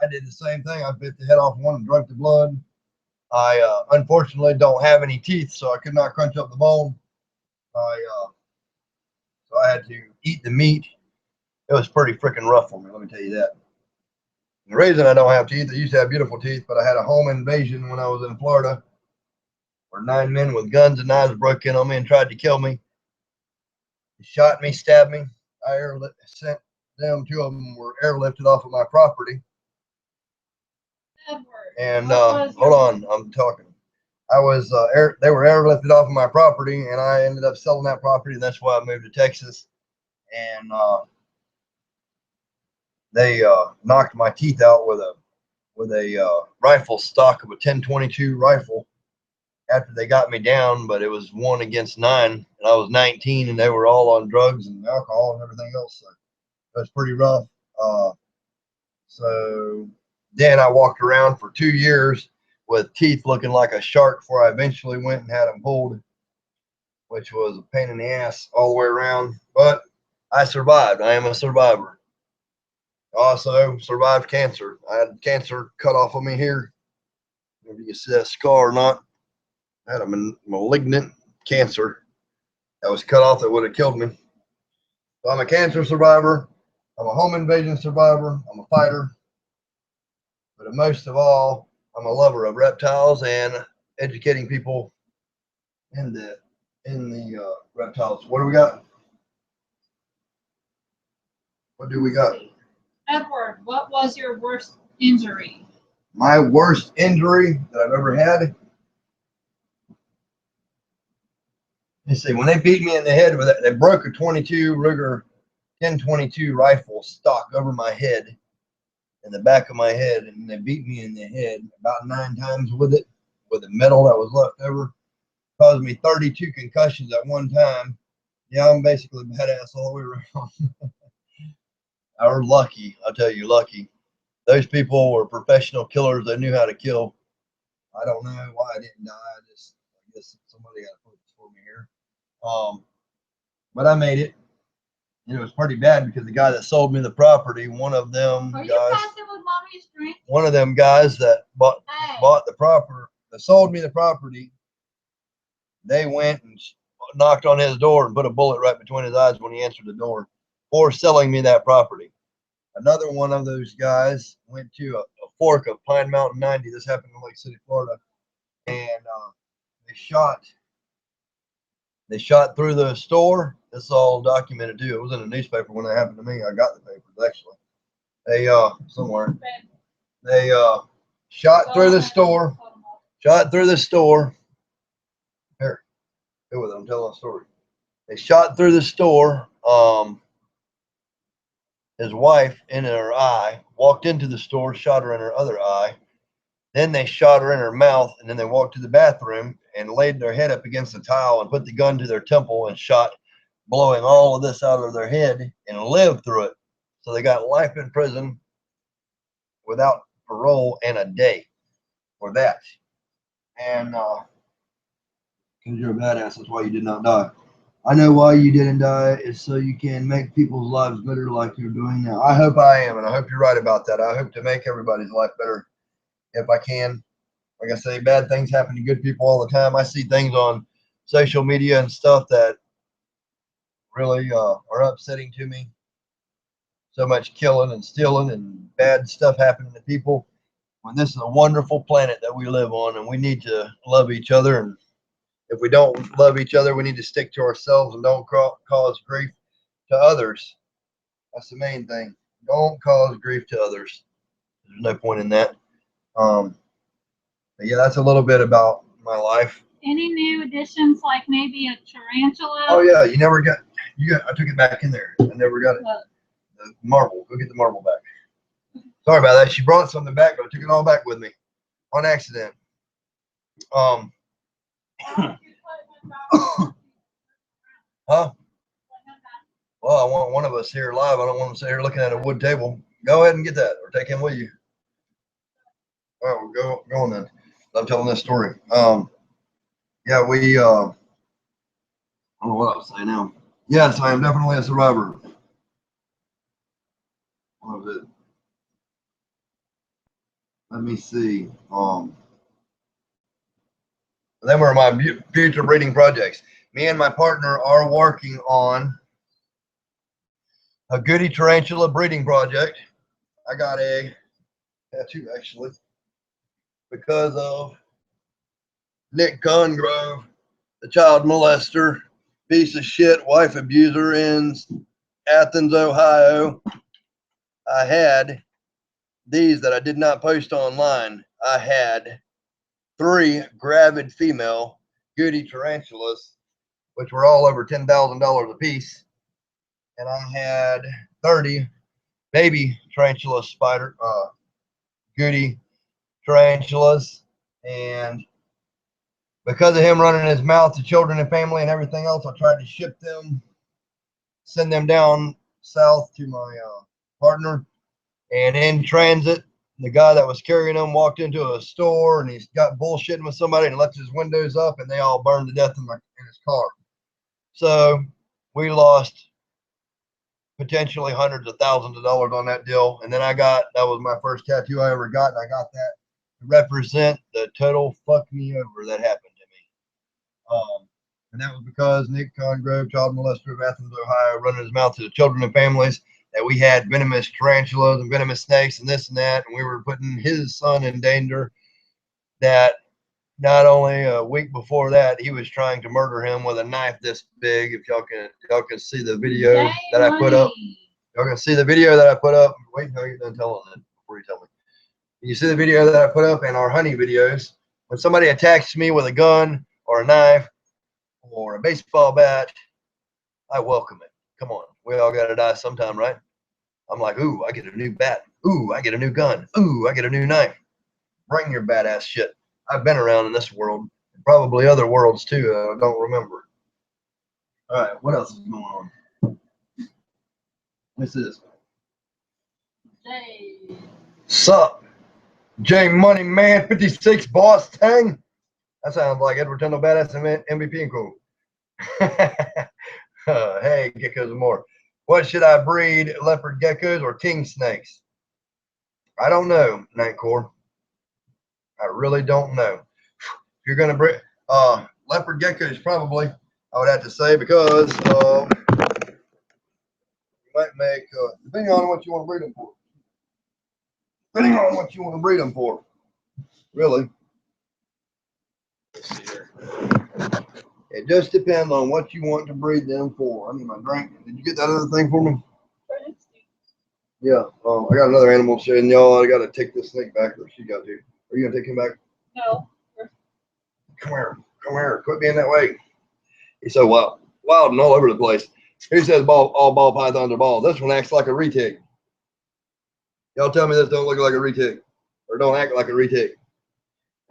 I did the same thing. I bit the head off one and drank the blood. I unfortunately don't have any teeth, so I could not crunch up the bone. So I had to eat the meat. It was pretty freaking rough for me, let me tell you that. The reason I don't have teeth, I used to have beautiful teeth, but I had a home invasion when I was in Florida, where 9 men with guns and knives broke in on me and tried to kill me. They shot me, stabbed me. I sent them. 2 of them were airlifted off of my property. Edward, and hold on, I'm talking. They were airlifted off of my property, and I ended up selling that property, and that's why I moved to Texas. And they knocked my teeth out with a rifle stock of a 10-22 rifle after they got me down, but it was 1 against 9, and I was 19, and they were all on drugs and alcohol and everything else. So it was pretty rough. So then I walked around for 2 years with teeth looking like a shark before I eventually went and had them pulled, which was a pain in the ass all the way around. But I survived. I am a survivor. Also survived cancer. I had cancer cut off of me here. If you can see that scar or not, I had a malignant cancer that was cut off that would have killed me. So I'm a cancer survivor. I'm a home invasion survivor. I'm a fighter. But most of all, I'm a lover of reptiles and educating people in the reptiles. What do we got? What do we got? Edward, what was your worst injury? My worst injury that I've ever had. Let's see. When they beat me in the head with it, they broke a 22 Ruger 10-22 rifle stock over my head, in the back of my head, and they beat me in the head about 9 times with it, with the metal that was left over. Caused me 32 concussions at one time. Yeah, I'm basically badass all the way around. I was lucky, I'll tell you, lucky. Those people were professional killers. They knew how to kill. I don't know why I didn't die. I guess somebody got to put this for me here. But I made it. And it was pretty bad because the guy that sold me the property, one of them guys that bought the property, that sold me the property, they went and knocked on his door and put a bullet right between his eyes when he answered the door for selling me that property. Another one of those guys went to a fork of Pine Mountain 90. This happened in Lake City, Florida, and they shot through the store. It's all documented too. It was in the newspaper when that happened to me. I got the papers actually. They somewhere. They shot through the store. Shot through the store. Here, go with it. I'm telling a story. They shot through the store. His wife in her eye, walked into the store, shot her in her other eye. Then they shot her in her mouth, and then they walked to the bathroom and laid their head up against the tile and put the gun to their temple and shot, blowing all of this out of their head, and lived through it. So they got life in prison without parole and a day for that. And because you're a badass, that's why you did not die. I know why you didn't die is so you can make people's lives better like you're doing now. I hope I am, and I hope you're right about that. I hope to make everybody's life better if I can. Like I say, bad things happen to good people all the time. I see things on social media and stuff that really are upsetting to me. so much killing and stealing and bad stuff happening to people, when this is a wonderful planet that we live on, and we need to love each other. And if we don't love each other, we need to stick to ourselves and don't cause grief to others. That's the main thing. Don't cause grief to others. There's no point in that. But yeah, that's a little bit about my life. Any new additions, like maybe a tarantula? Oh yeah, you never got. I took it back in there. I never got it. What? The marble. Go get the marble back. Sorry about that. She brought something back, but I took it all back with me on accident. Huh? Well, I want one of us here live. I don't want them to sit here looking at a wood table. Go ahead and get that, or take him with you. All right, we'll go on then. I'm telling this story. Yeah, we. I don't know what I was saying now. Yes, I am definitely a survivor. What was it? Let me see. Them are my future breeding projects. Me and my partner are working on a goody tarantula breeding project. I got a tattoo actually because of Nick Congrove, the child molester, piece of shit, wife abuser in Athens, Ohio. I had these that I did not post online. I had 3 gravid female goody tarantulas, which were all over $10,000 a piece. And I had 30 baby tarantula goody tarantulas. And because of him running his mouth to children and family and everything else, I tried to ship them, send them down south to my partner. And in transit, the guy that was carrying them walked into a store and he's got bullshitting with somebody and left his windows up, and they all burned to death in his car. So we lost potentially hundreds of thousands of dollars on that deal. And then that was my first tattoo I ever got, and I got that to represent the total fuck me over that happened to me. And that was because Nick Congrove, child molester of Athens, Ohio, running his mouth to the children and families, that we had venomous tarantulas and venomous snakes and this and that, and we were putting his son in danger. That not only a week before that, he was trying to murder him with a knife this big. If y'all can see the video that I put up. Y'all can see the video that I put up. Wait until you're done telling it before you tell me. You see the video that I put up in our honey videos. When somebody attacks me with a gun or a knife or a baseball bat, I welcome it. Come on, we all gotta die sometime, right? I'm like, ooh, I get a new bat. Ooh, I get a new gun. Ooh, I get a new knife. Bring your badass shit. I've been around in this world, probably other worlds too. I don't remember. All right, what else is going on? What's this? Jay. Sup, J Money Man 56 Boss Tang. That sounds like Edward Tindall Badass MVP and cool. Hey, geckos and more. What should I breed? Leopard geckos or king snakes? I don't know, Nightcore. I really don't know. If you're gonna breed leopard geckos, probably I would have to say, because you might make depending on what you want to breed them for. Depending on what you want to breed them for, really. Let's see here. It just depends on what you want to breed them for. I need my drink. Did you get that other thing for me? Yeah. I got another animal showing y'all. I got to take this snake back. Or she got to. Are you gonna take him back? No. Come here. Come here. Quit being that way. He's so wild and all over the place. Who says all ball pythons are balls? This one acts like a retic. Y'all tell me this don't look like a retic, or don't act like a retic.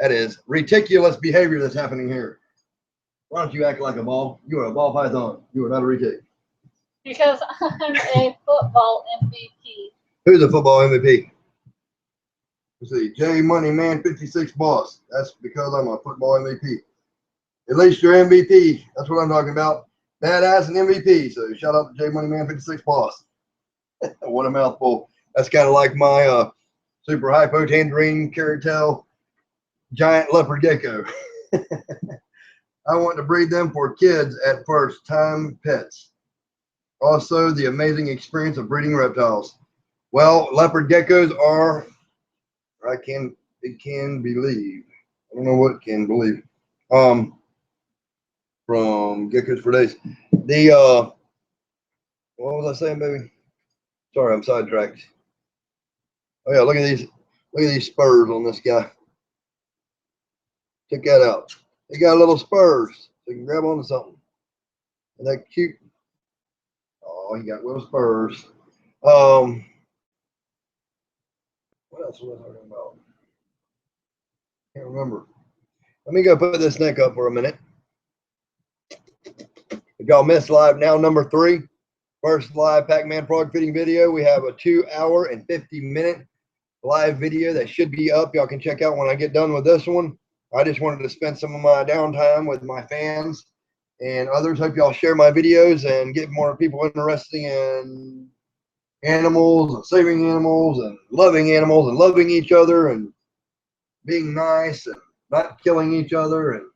That is reticulous behavior that's happening here. Why don't you act like a ball? You are a ball python. You are not a retic. Because I'm a football MVP. Who's a football MVP? Let's see, J Money Man 56 Boss. That's because I'm a football MVP. At least you're MVP. That's what I'm talking about. Badass and MVP. So shout out to J Money Man 56 Boss. What a mouthful. That's kind of like my super hypo tangerine carrot tail giant leopard gecko. I want to breed them for kids at first time pets. Also, the amazing experience of breeding reptiles. Well, leopard geckos are, it can believe. I don't know what can believe. From Geckos for Days. What was I saying, baby? Sorry, I'm sidetracked. Oh yeah, look at these spurs on this guy. Check that out. He got little spurs, so you can grab onto something. Isn't that cute? Oh, he got little spurs. What else was I talking about? Can't remember. Let me go put this neck up for a minute. If y'all missed live now, number 3, first live Pac-Man frog feeding video. We have a 2-hour and 50-minute live video that should be up. Y'all can check out when I get done with this one. I just wanted to spend some of my downtime with my fans and others. Hope y'all share my videos and get more people interested in animals and saving animals and loving each other and being nice and not killing each other and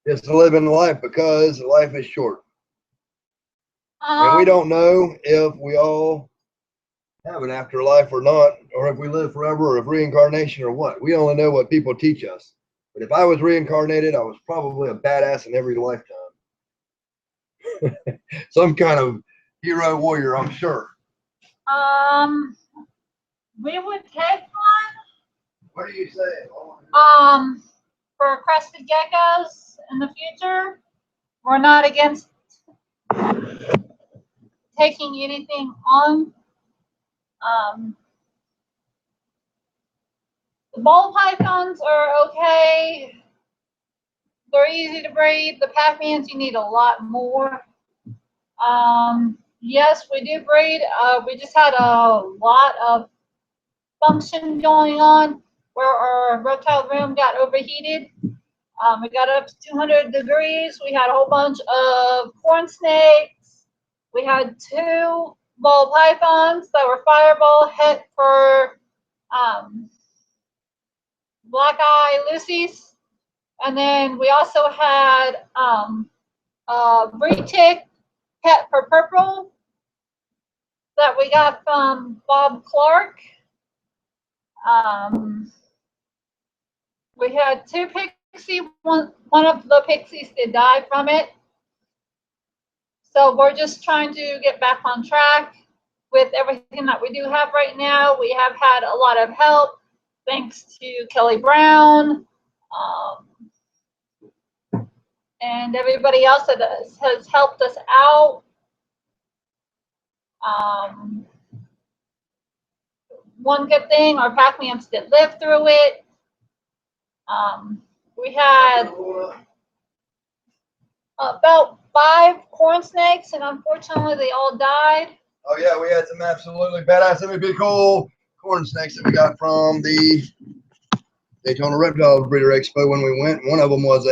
just living life, because life is short. And we don't know if we all have an afterlife or not, or if we live forever, or if reincarnation or what. We only know what people teach us. But if I was reincarnated, I was probably a badass in every lifetime. Some kind of hero warrior, I'm sure. We would take one. What are you saying? For crested geckos in the future, we're not against taking anything on. The ball pythons are okay. They're easy to breed. The pacmans, you need a lot more. Yes, we do breed. We just had a lot of function going on where our reptile room got overheated. It got up to 200 degrees. We had a whole bunch of corn snakes. We had 2 ball pythons that were fireball hit for black eye Lucy's. And then we also had a breed tick pet for purple that we got from Bob Clark. We had 2 pixie. One of the pixies did die from it. So we're just trying to get back on track with everything that we do have right now. We have had a lot of help thanks to Kelly Brown and everybody else that has helped us out. One good thing, our Pac-Mans did live through it. We had about 5 corn snakes, and unfortunately they all died. Oh yeah, we had some absolutely badass MVP cool corn snakes that we got from the Daytona Reptile Breeder Expo when we went. One of them was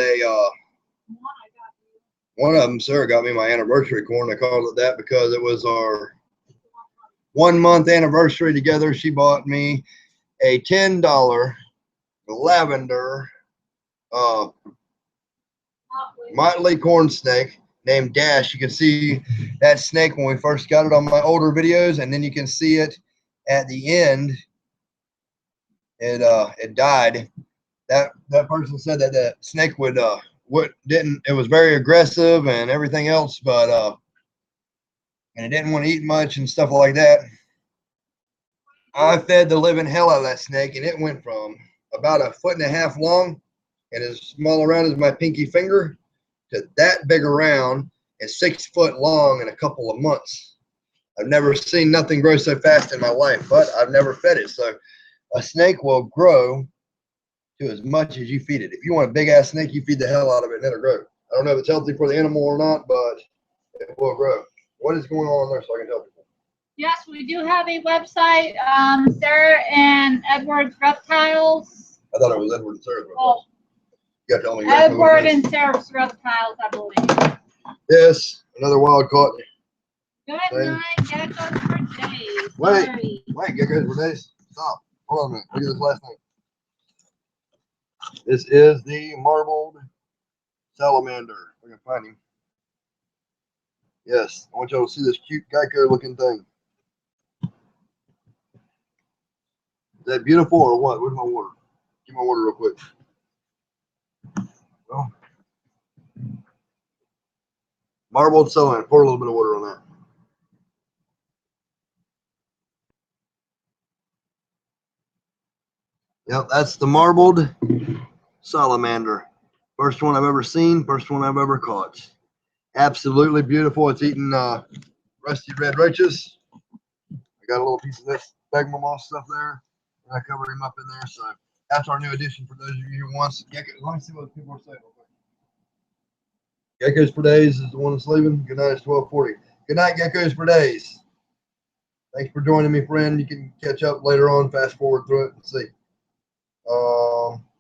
one of them, Sarah got me my anniversary corn. I called it that because it was our 1-month anniversary together. She bought me a $10 lavender motley corn snake named Dash. You can see that snake when we first got it on my older videos, and then you can see it at the end. It died. That person said that the snake it was very aggressive and everything else, but and it didn't want to eat much and stuff like that. I fed the living hell out of that snake, and it went from about 1.5 feet long and as small around as my pinky finger to that big around and 6 foot long in a couple of months. I've never seen nothing grow so fast in my life, but I've never fed it. So a snake will grow to as much as you feed it. If you want a big ass snake, you feed the hell out of it and it'll grow. I don't know if it's healthy for the animal or not, but it will grow. What is going on there so I can tell people? Yes, we do have a website, Sarah and Edward's Reptiles. I thought it was Edward and Sarah's Reptiles. Oh, You got to tell me Edward and Sarah's Reptiles, I believe. Yes, another wild caught. Good night, geckos for days. Wait, geckos for days. Stop. Hold on a minute. Look at this last thing. This is the marbled salamander. If I can find him. Yes, I want y'all to see this cute gecko looking thing. Is that beautiful or what? Where's my water? Get my water real quick. Well, marbled salamander. Pour a little bit of water on that. Yep, that's the marbled salamander. First one I've ever seen, first one I've ever caught. Absolutely beautiful. It's eating rusty red roaches. I got a little piece of this pacman moss stuff there, and I covered him up in there. So that's our new addition for those of you who wants geckos. Let me see what people are saying. Geckos for Days is the one that's leaving. Good night, it's 12:40. Good night, Geckos for Days. Thanks for joining me, friend. You can catch up later on, fast forward through it and see.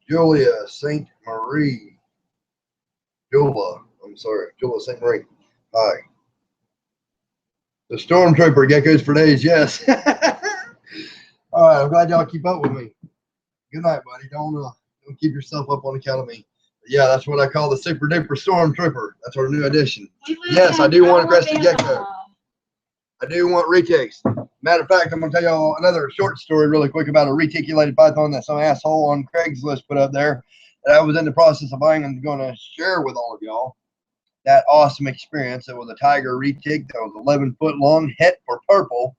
Julia St. Marie. Julia St. Marie. Hi. The Stormtrooper, Geckos for Days, yes. All right, I'm glad y'all keep up with me. Good night, buddy. Don't keep yourself up on account of me. But yeah, that's what I call the super duper Stormtrooper. That's our new addition. Yes, I do want a crested gecko. I do want retics. Matter of fact, I'm going to tell y'all another short story really quick about a reticulated python that some asshole on Craigslist put up there that I was in the process of buying and going to share with all of y'all. That awesome experience. It was a tiger retic that was 11 foot long, het for purple,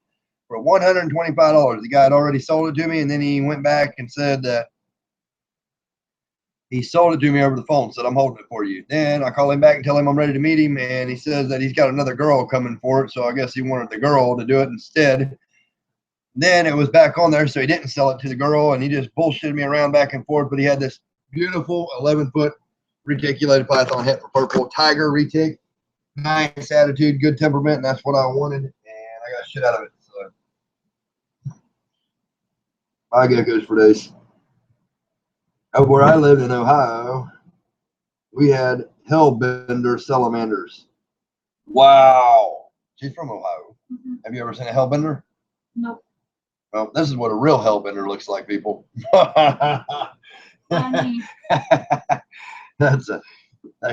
for $125. The guy had already sold it to me, and then he went back and said that he sold it to me over the phone, said, I'm holding it for you. Then I call him back and tell him I'm ready to meet him, and he says that he's got another girl coming for it, so I guess he wanted the girl to do it instead. Then it was back on there, so he didn't sell it to the girl, and he just bullshitted me around back and forth, but he had this beautiful 11-foot reticulated python het for purple, tiger retic, nice attitude, good temperament, and that's what I wanted, and I got shit out of it. So, bye, Geckos for Days. Where I lived in Ohio, we had hellbender salamanders. Wow. She's from Ohio. Mm-hmm. Have you ever seen a hellbender? Nope. Well, this is what a real hellbender looks like, people. That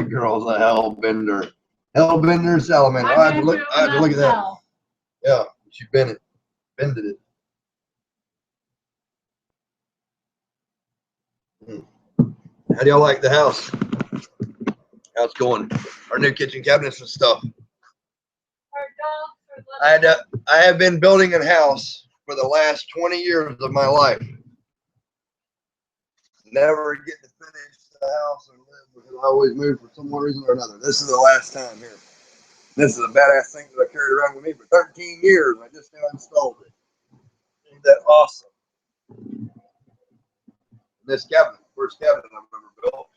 girl's a hellbender. Hellbender salamander. I had to look at that. Yeah, she bended it. How do y'all like the house? How's it going? Our new kitchen cabinets and stuff. I have been building a house for the last 20 years of my life. Never get to finish the house and live because I always move for some one reason or another. This is the last time here. This is a badass thing that I carried around with me for 13 years. I just now installed it. Isn't that awesome? This cabinet, first cabinet I've ever built.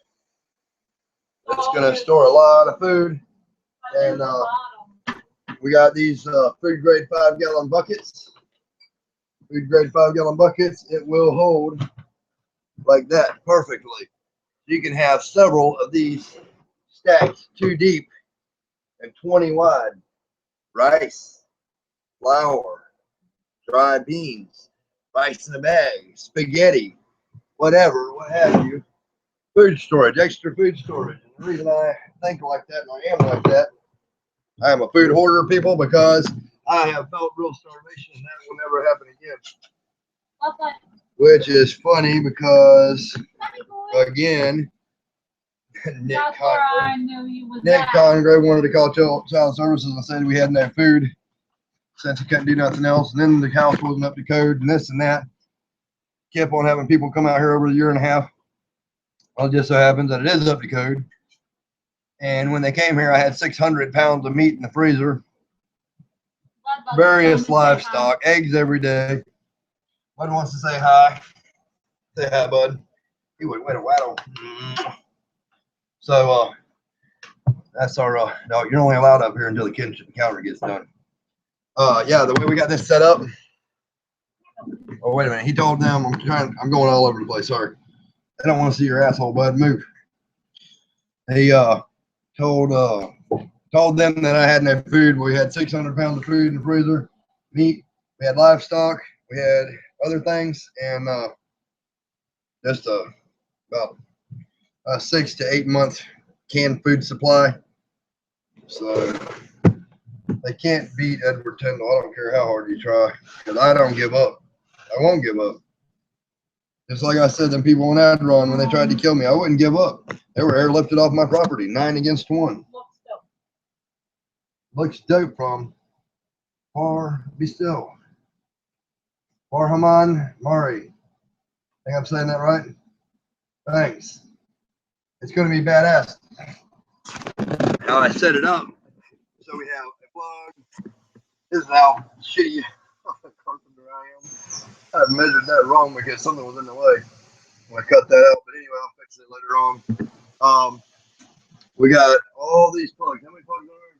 It's going to store a lot of food. And we got these food grade 5-gallon buckets. Food grade 5-gallon buckets. It will hold like that perfectly. You can have several of these stacked 2 deep and 20 wide. Rice, flour, dried beans, rice in a bag, spaghetti, whatever, what have you. Food storage, extra food storage. And the reason I think like that and I am like that, I am a food hoarder, people, because I have felt real starvation and that will never happen again. Which is funny because, again, Nick Congreve wanted to call child services and said we had no food since he couldn't do nothing else. And then the house wasn't up to code and this and that. Kept on having people come out here over a year and a half. Well, it just so happens that it is up to code. And when they came here, I had 600 pounds of meat in the freezer. Various livestock, eggs every day. Bud wants to say hi. Say hi, Bud. He would wait a waddle. So that's our dog. You're only allowed up here until the kitchen counter gets done. Yeah, the way we got this set up. Oh, wait a minute. He told them I'm going all over the place. Sorry. I don't want to see your asshole, Bud. Move. He told them that I had no food. We had 600 pounds of food in the freezer, meat. We had livestock. We had other things, and just about a 6 to 8 month canned food supply. So They can't beat Edward Tyndall. I don't care how hard you try, because I don't give up. I won't give up. Just like I said, them people on Adron, when they tried to kill me, I wouldn't give up. They were airlifted off my property, 9 against 1. Looks dope from Far Be Still. Farhaman Mari. Think I'm saying that right? Thanks. It's going to be badass. How I set it up. So we have a plug. This is how shitty carpenter I am. I measured that wrong because something was in the way. I'm going to cut that out. But anyway, I'll fix it later on. We got all these plugs. How many plugs are there?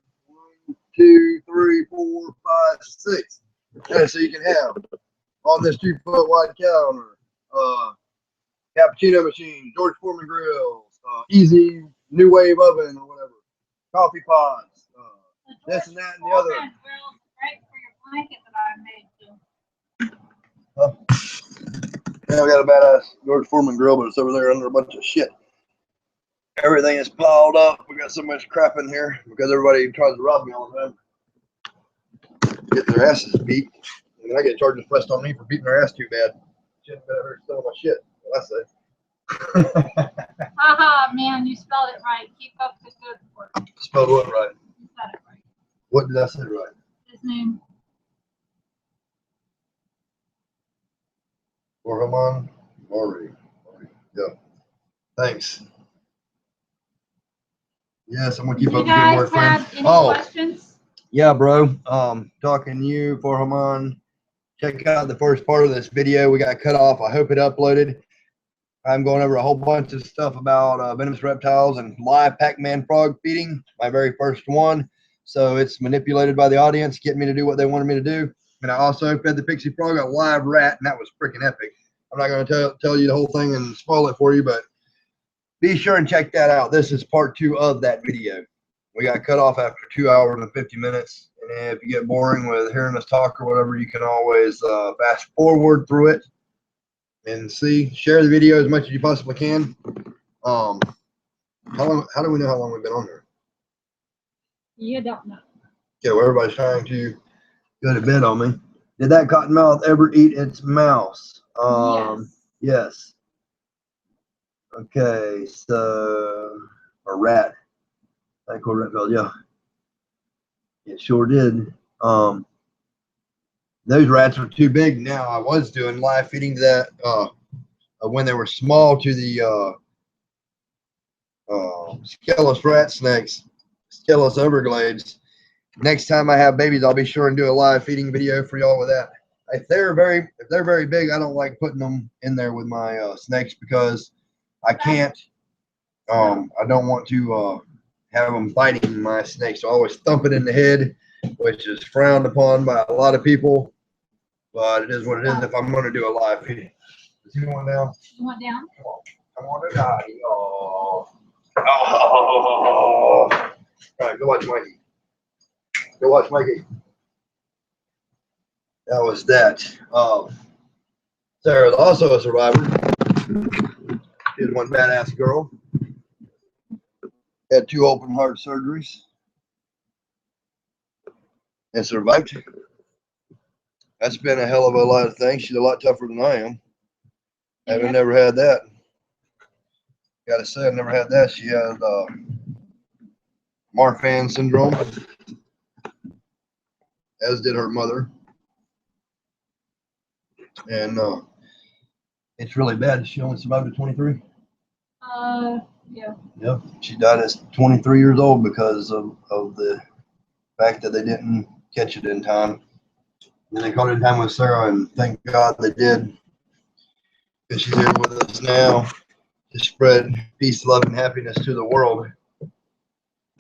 1, 2, 3, 4, 5, 6. Yeah, so you can have on this 2-foot wide counter, cappuccino machine, George Foreman grills, easy new wave oven or whatever, coffee pots, this and that and the other. Right for your blanket that I made too. Yeah, we got a badass George Foreman grill, but it's over there under a bunch of shit. Everything is piled up. We got so much crap in here because everybody tries to rob me all the time. Getting their asses beat. And I get charges pressed on me for beating their ass too bad. Shouldn't have been ever stealing my shit. What I say. Haha, man, you spelled it right. Keep up the good work. Spelled what right? You said it right. What did I say right? His name. Farhaman Mari. Yeah. Thanks. Yes, I'm gonna keep up the good work, friend. Any questions? Yeah, bro. Talking to you, Farhaman. Check out the first part of this video. We got cut off. I hope it uploaded. I'm going over a whole bunch of stuff about venomous reptiles and live Pac-Man frog feeding, my very first one. So it's manipulated by the audience, getting me to do what they wanted me to do. And I also fed the pixie frog a live rat, and that was freaking epic. I'm not going to tell you the whole thing and spoil it for you, but be sure and check that out. This is part 2 of that video. We got cut off after 2 hours and 50 minutes. And if you get boring with hearing us talk or whatever, you can always fast forward through it and share the video as much as you possibly can. How do we know how long we've been on there? You don't know. Okay, well, everybody's trying to go to bed on me. Did that cottonmouth ever eat its mouse? Yes. Okay, so a rat. That cool reptile, yeah. It sure did. Those rats are too big now. I was doing live feeding that when they were small to the Skelos rat snakes, Skelos Everglades. Next time I have babies, I'll be sure and do a live feeding video for y'all with that. If they're very big, I don't like putting them in there with my snakes because I can't. I don't want to have them fighting my snakes. So I always thump it in the head, which is frowned upon by a lot of people. But it is what it is if I'm going to do a live feed. Is he going down? You want down? Come on to daddy. Oh. All right, go watch Mikey. Go watch Mikey. That was that. Sarah's also a survivor. She's one badass girl. Had 2 open heart surgeries and survived. That's been a hell of a lot of things. She's a lot tougher than I am. I've never had that. Gotta say, I've never had that. She had Marfan syndrome, as did her mother. And it's really bad. She only survived at 23. Yeah. Yep. She died at 23 years old because of the fact that they didn't catch it in time. And they caught it in time with Sarah, and thank God they did. Because she's here with us now to spread peace, love, and happiness to the world.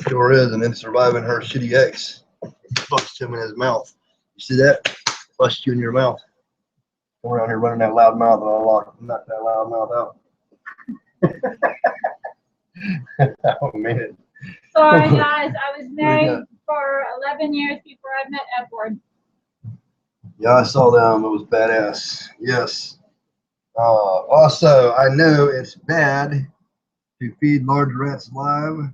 Sure is, and then surviving her shitty ex. Bust him in his mouth. You see that? Bust you in your mouth. Come around here running that loud mouth, and I'll knock that loud mouth out. Oh, man. Sorry, guys. I was married for 11 years before I met Edward. Yeah, I saw them. It was badass. Yes. Also, I know it's bad to feed large rats live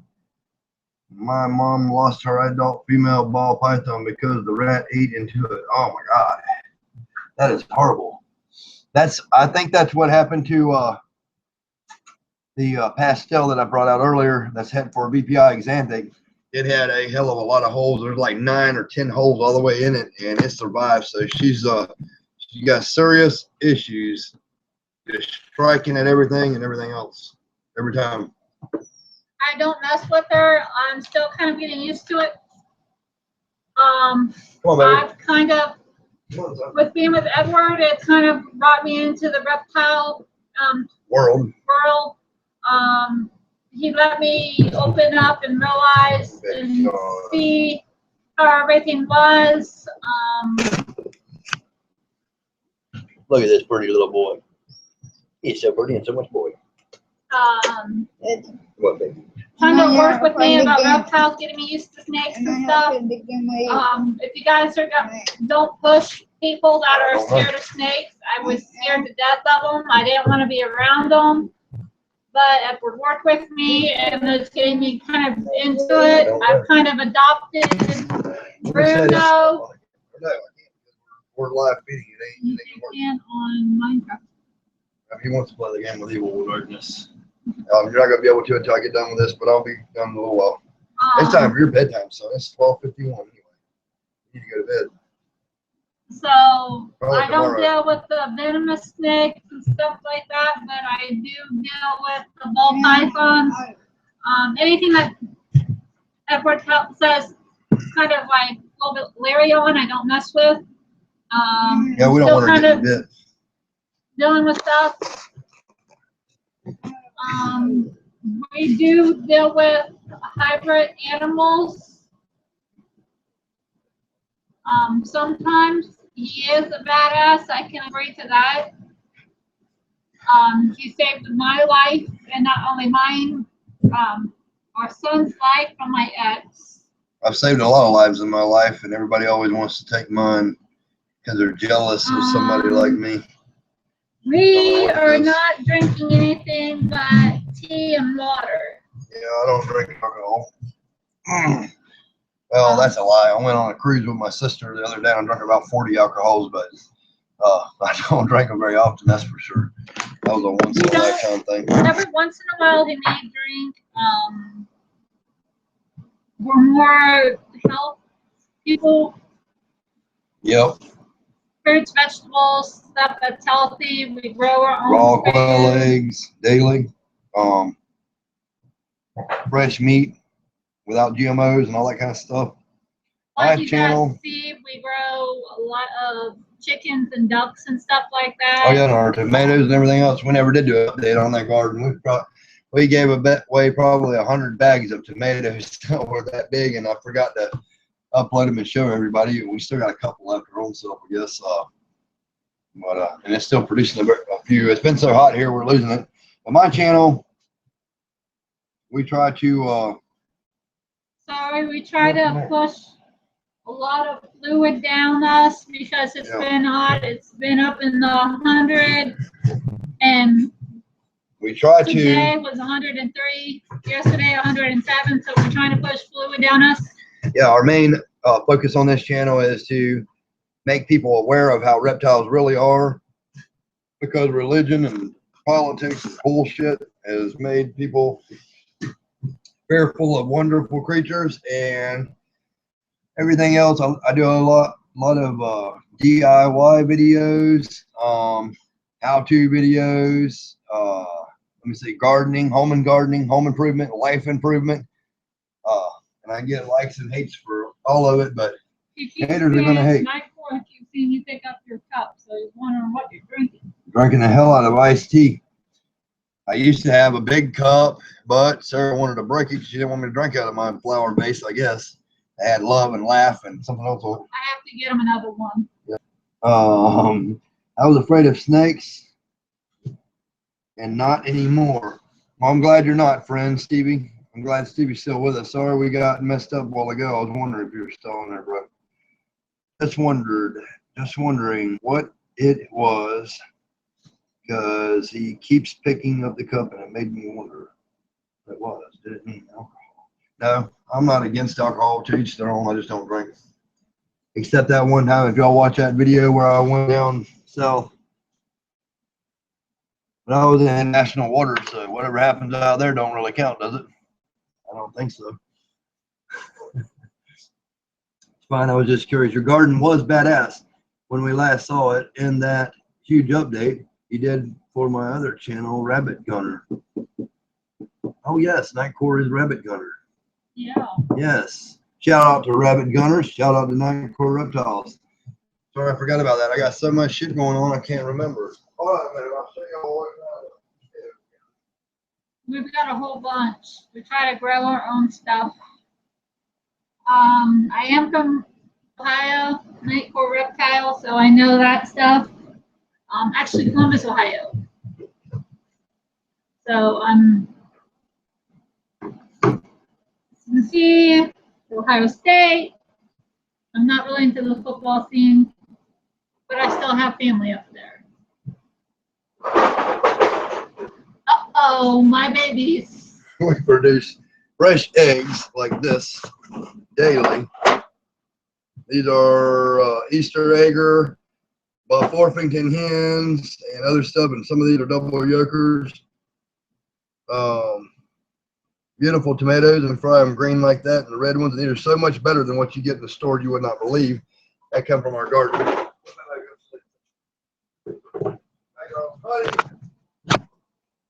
My mom lost her adult female ball python because the rat ate into it. Oh my God, that is horrible. I think that's what happened to the pastel that I brought out earlier. That's head for a BPI exanthic. It had a hell of a lot of holes. There's like 9 or 10 holes all the way in it, and it survived. So she got serious issues, just striking at everything and everything else every time. I don't mess with her. I'm still kind of getting used to it. Come on, baby. I've kind of, with being with Edward, it kind of brought me into the reptile World. He let me open up and realize and see how everything was. Look at this pretty little boy. He's so pretty and so much boy. What, baby? Trying to work with me about reptiles, getting me used to snakes and stuff. If you guys don't push people that are scared of snakes. I was scared to death of them. I didn't want to be around them. But Edward worked with me and it's getting me kind of into it. I've kind of adopted Bruno. We're live feeding it. You can on Minecraft. If he wants to play the game with evil wilderness. You're not going to be able to until I get done with this, but I'll be done in a little while. It's time for your bedtime, son. It's 12:51 anyway. You need to go to bed. So I don't deal with the venomous snakes and stuff like that, but I do deal with the ball pythons. Anything that Edward says kind of like a little bit leery on, I don't mess with. Yeah, we don't want to get bit. Dealing with stuff. We do deal with hybrid animals. Sometimes he is a badass. I can agree to that. He saved my life, and not only mine, our son's life from my ex. I've saved a lot of lives in my life, and everybody always wants to take mine because they're jealous of somebody like me. We are not drinking anything but tea and water. Yeah, I don't drink alcohol. Well, that's a lie. I went on a cruise with my sister the other day. I drank about 40 alcohols, but I don't drink them very often, that's for sure. That was a once in a lifetime thing. Every once in a while, he may drink. We're more health people. Yep. Fruits, vegetables, stuff that's healthy. We grow our own raw quail eggs daily. Fresh meat without GMOs and all that kind of stuff. Like you guys see, we grow a lot of chickens and ducks and stuff like that. Oh yeah, and our tomatoes and everything else. We never did do an update on that garden. We gave away probably 100 bags of tomatoes that were that big, and I forgot to upload them and show everybody. We still got a couple left our own self, I guess. And it's still producing a few. It's been so hot here, we're losing it. But my channel, we try to. We try to push a lot of fluid down us because it's been hot. It's been up in the 100, and we try today was 103. Yesterday 107. So we're trying to push fluid down us. Yeah, our main focus on this channel is to make people aware of how reptiles really are, because religion and politics and bullshit has made people fearful of wonderful creatures and everything else. I do a lot of DIY videos, how-to videos, gardening, home improvement, life improvement, and I get likes and hates for all of it, but haters are gonna hate. I keep seeing you pick up your cup, so you're wondering what you're drinking. Drinking the hell out of iced tea. I used to have a big cup, but Sarah wanted to break it. She didn't want me to drink out of my flower base, I guess. I had love and laugh and something else. I have to get him another one. Yeah. I was afraid of snakes, and not anymore. Well, I'm glad you're not, friend Stevie. I'm glad Stevie's still with us. Sorry we got messed up a while ago. I was wondering if you were still in there, bro. Just wondering what it was, because he keeps picking up the cup and it made me wonder what it was. Did it mean alcohol? No, I'm not against alcohol. To each their own. I just don't drink. Except that one time, if y'all watch that video where I went down south, but I was in national waters, so whatever happens out there don't really count, does it? I don't think so. It's fine. I was just curious. Your garden was badass when we last saw it in that huge update you did for my other channel, Rabbit Gunner. Oh yes, Nightcore is Rabbit Gunner. Yeah. Yes. Shout out to Rabbit Gunners. Shout out to Nightcore Reptiles. Sorry, I forgot about that. I got so much shit going on, I can't remember. Hold on a minute. I'll show you all what. We've got a whole bunch. We try to grow our own stuff. I am from Ohio, Nightcore Reptile, so I know that stuff. Actually, Columbus, Ohio. So Tennessee, Ohio State. I'm not really into the football scene, but I still have family up there. Uh-oh, my babies. We produce fresh eggs like this daily. These are Easter egger, Orpington hens, and other stuff, and some of these are double yolkers. Beautiful tomatoes, and fry them green like that, and the red ones. And these are so much better than what you get in the store. You would not believe. That come from our garden.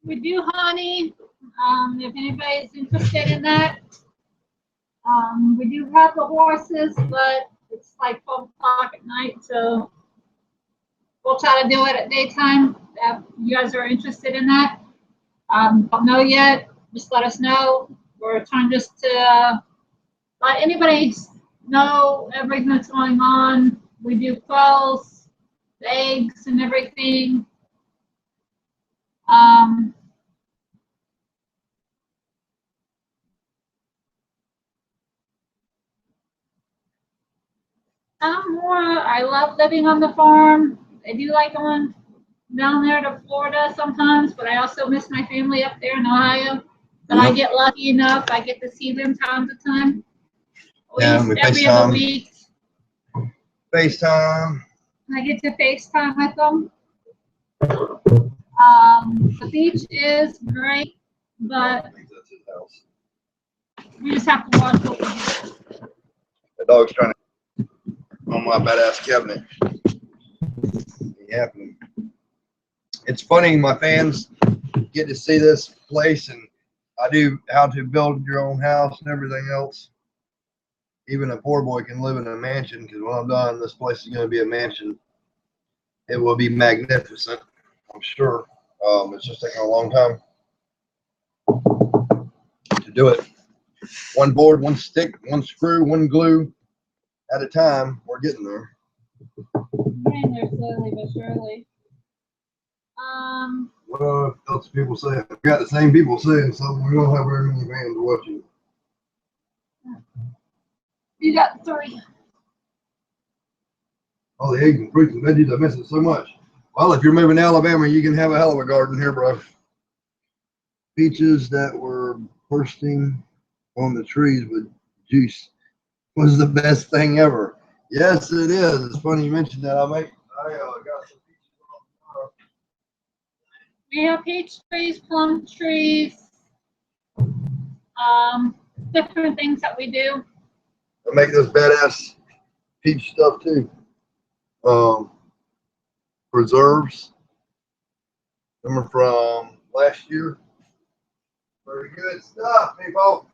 We do honey. If anybody's interested in that. We do have the horses, but it's like 12 o'clock at night, so we'll try to do it at daytime if you guys are interested in that. Don't know yet. Just let us know. We're trying just to let anybody know everything that's going on. We do quails, the eggs, and everything. I love living on the farm. I do like going down there to Florida sometimes, but I also miss my family up there in Ohio. But I get lucky enough, I get to see them time to time. At least every other week. FaceTime. I get to FaceTime with them. The beach is great, but we just have to watch what we do. The dog's trying to on my badass cabinet. Yeah. It's funny, my fans get to see this place, and I do how to build your own house and everything else. Even a poor boy can live in a mansion, because when I'm done, this place is going to be a mansion. It will be magnificent, I'm sure. It's just taking a long time to do it. One board, one stick, one screw, one glue at a time. We're getting there. Getting there slowly but surely. What else people saying? We got the same people saying something. We don't have very many fans watching. You got 3. All the eggs and fruits and veggies, I miss it so much. Well, if you're moving to Alabama, you can have a hell of a garden here, bro. Peaches that were bursting on the trees with juice was the best thing ever. Yes, it is. It's funny you mentioned that. I got some peaches on. We have peach trees, plum trees, different things that we do. I make this badass peach stuff too. Preserves. Remember from last year. Very good stuff, people.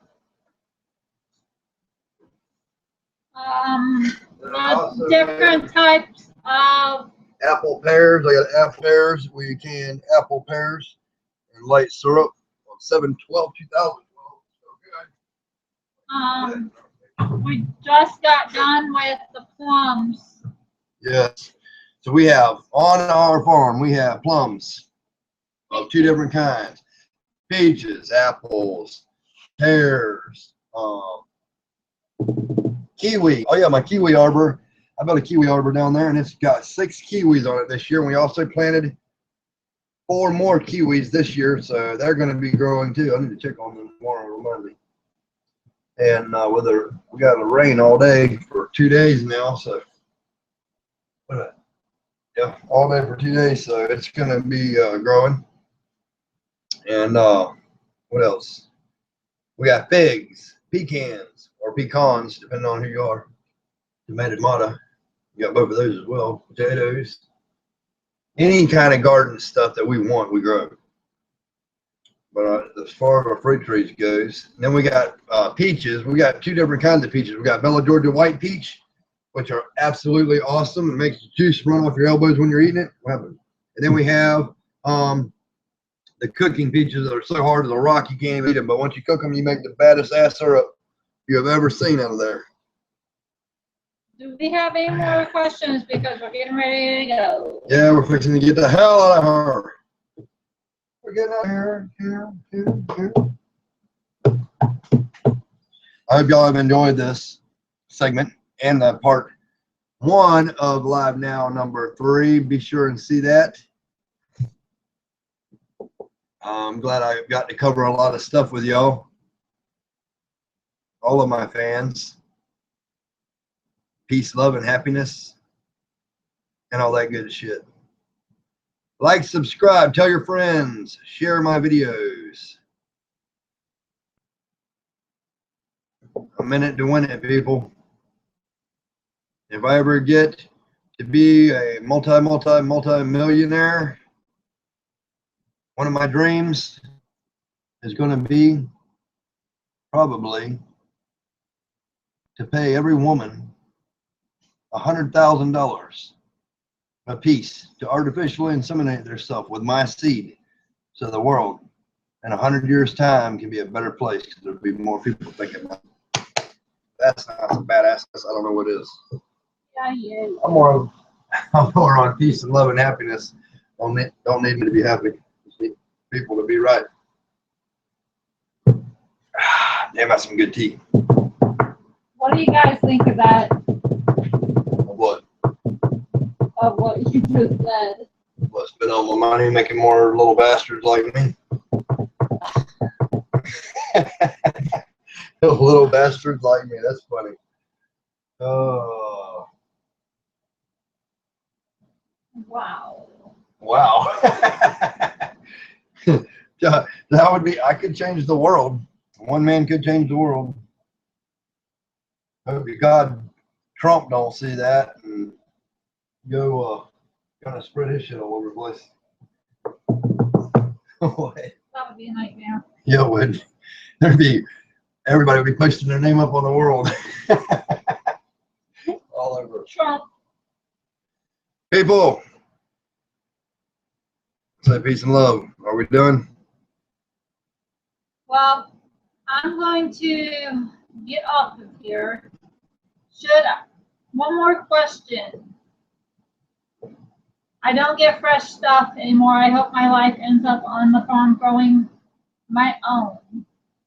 Different types of apple pears. I got apple pears. We can apple pears and light syrup on 7/12/2012. We just got done with the plums. Yes. So we have on our farm, we have plums of 2 different kinds. Peaches, apples, pears, kiwi. Oh yeah, my kiwi arbor. I built a kiwi arbor down there, and it's got 6 kiwis on it this year. And we also planted 4 more kiwis this year, so they're going to be growing too. I need to check on them tomorrow. Remind me. And we got a rain all day for 2 days now, so yeah, all day for 2 days. So it's gonna be growing. And what else? We got figs, pecans, or pecans, depending on who you are. Tomato, tomato. You got both of those as well. Potatoes. Any kind of garden stuff that we want, we grow. But as far as our fruit trees goes, then we got peaches. We got two different kinds of peaches. We got Bella Georgia white peach, which are absolutely awesome. It makes the juice run off your elbows when you're eating it. And then we have the cooking peaches that are so hard as a rock you can't even eat them. But once you cook them, you make the baddest ass syrup you have ever seen out of there. Do we have any more questions? Because we're getting ready to go. Yeah, we're fixing to get the hell out of her. We're getting out of here. I hope y'all have enjoyed this segment and the part 1 of Live Now number 3. Be sure and see that. I'm glad I got to cover a lot of stuff with y'all. All of my fans. Peace, love, and happiness, and all that good shit. Like, subscribe, tell your friends, share my videos. A minute to win it, people. If I ever get to be a multi-millionaire, one of my dreams is going to be probably to pay every woman $100,000 a piece to artificially inseminate themselves with my seed, so the world in 100 years' time can be a better place because there'll be more people thinking about it. That's not a badass. I don't know what is. Yeah. I'm more on peace and love and happiness. Don't need me to be happy. Just need people to be right. Damn, that's some good tea. What do you guys think of that? What? Of what you just said. Well, spend all my money making more little bastards like me. Little bastards like me. That's funny. Oh. Wow. Wow. That would be, I could change the world. One man could change the world. Hope to God Trump don't see that and go kind of spread his shit all over the place. That would be a nightmare. Yeah, it would. Everybody would be posting their name up on the world. All over. Trump. People, say peace and love. Are we done? Well, I'm going to get off of here. One more question. I don't get fresh stuff anymore. I hope my life ends up on the farm growing my own.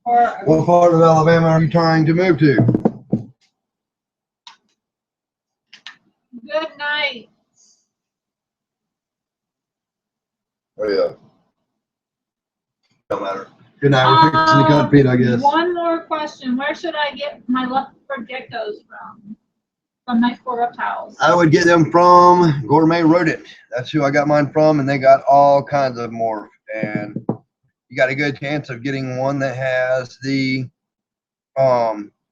What part of Alabama are you trying to move to? Good night. Oh, yeah. Don't matter. Good night. We're fixing to cut Pete, I guess. One more question. Where should I get my leftover geckos from? From my reptiles. I would get them from Gourmet Rodent. That's who I got mine from, and they got all kinds of morph. And you got a good chance of getting one that has the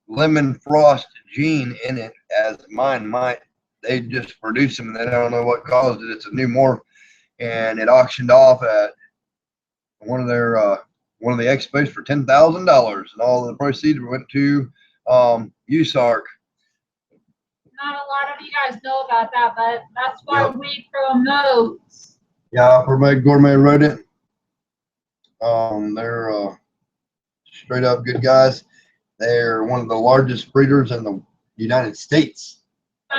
lemon frost gene in it, as mine might. They just produce them and they don't know what caused it. It's a new morph, and it auctioned off at one of the expos for $10,000, and all the proceeds went to USARC. Not a lot of you guys know about that, but that's why we promote. Yeah, I promote Gourmet Rodent. They're straight up good guys. They're one of the largest breeders in the United States.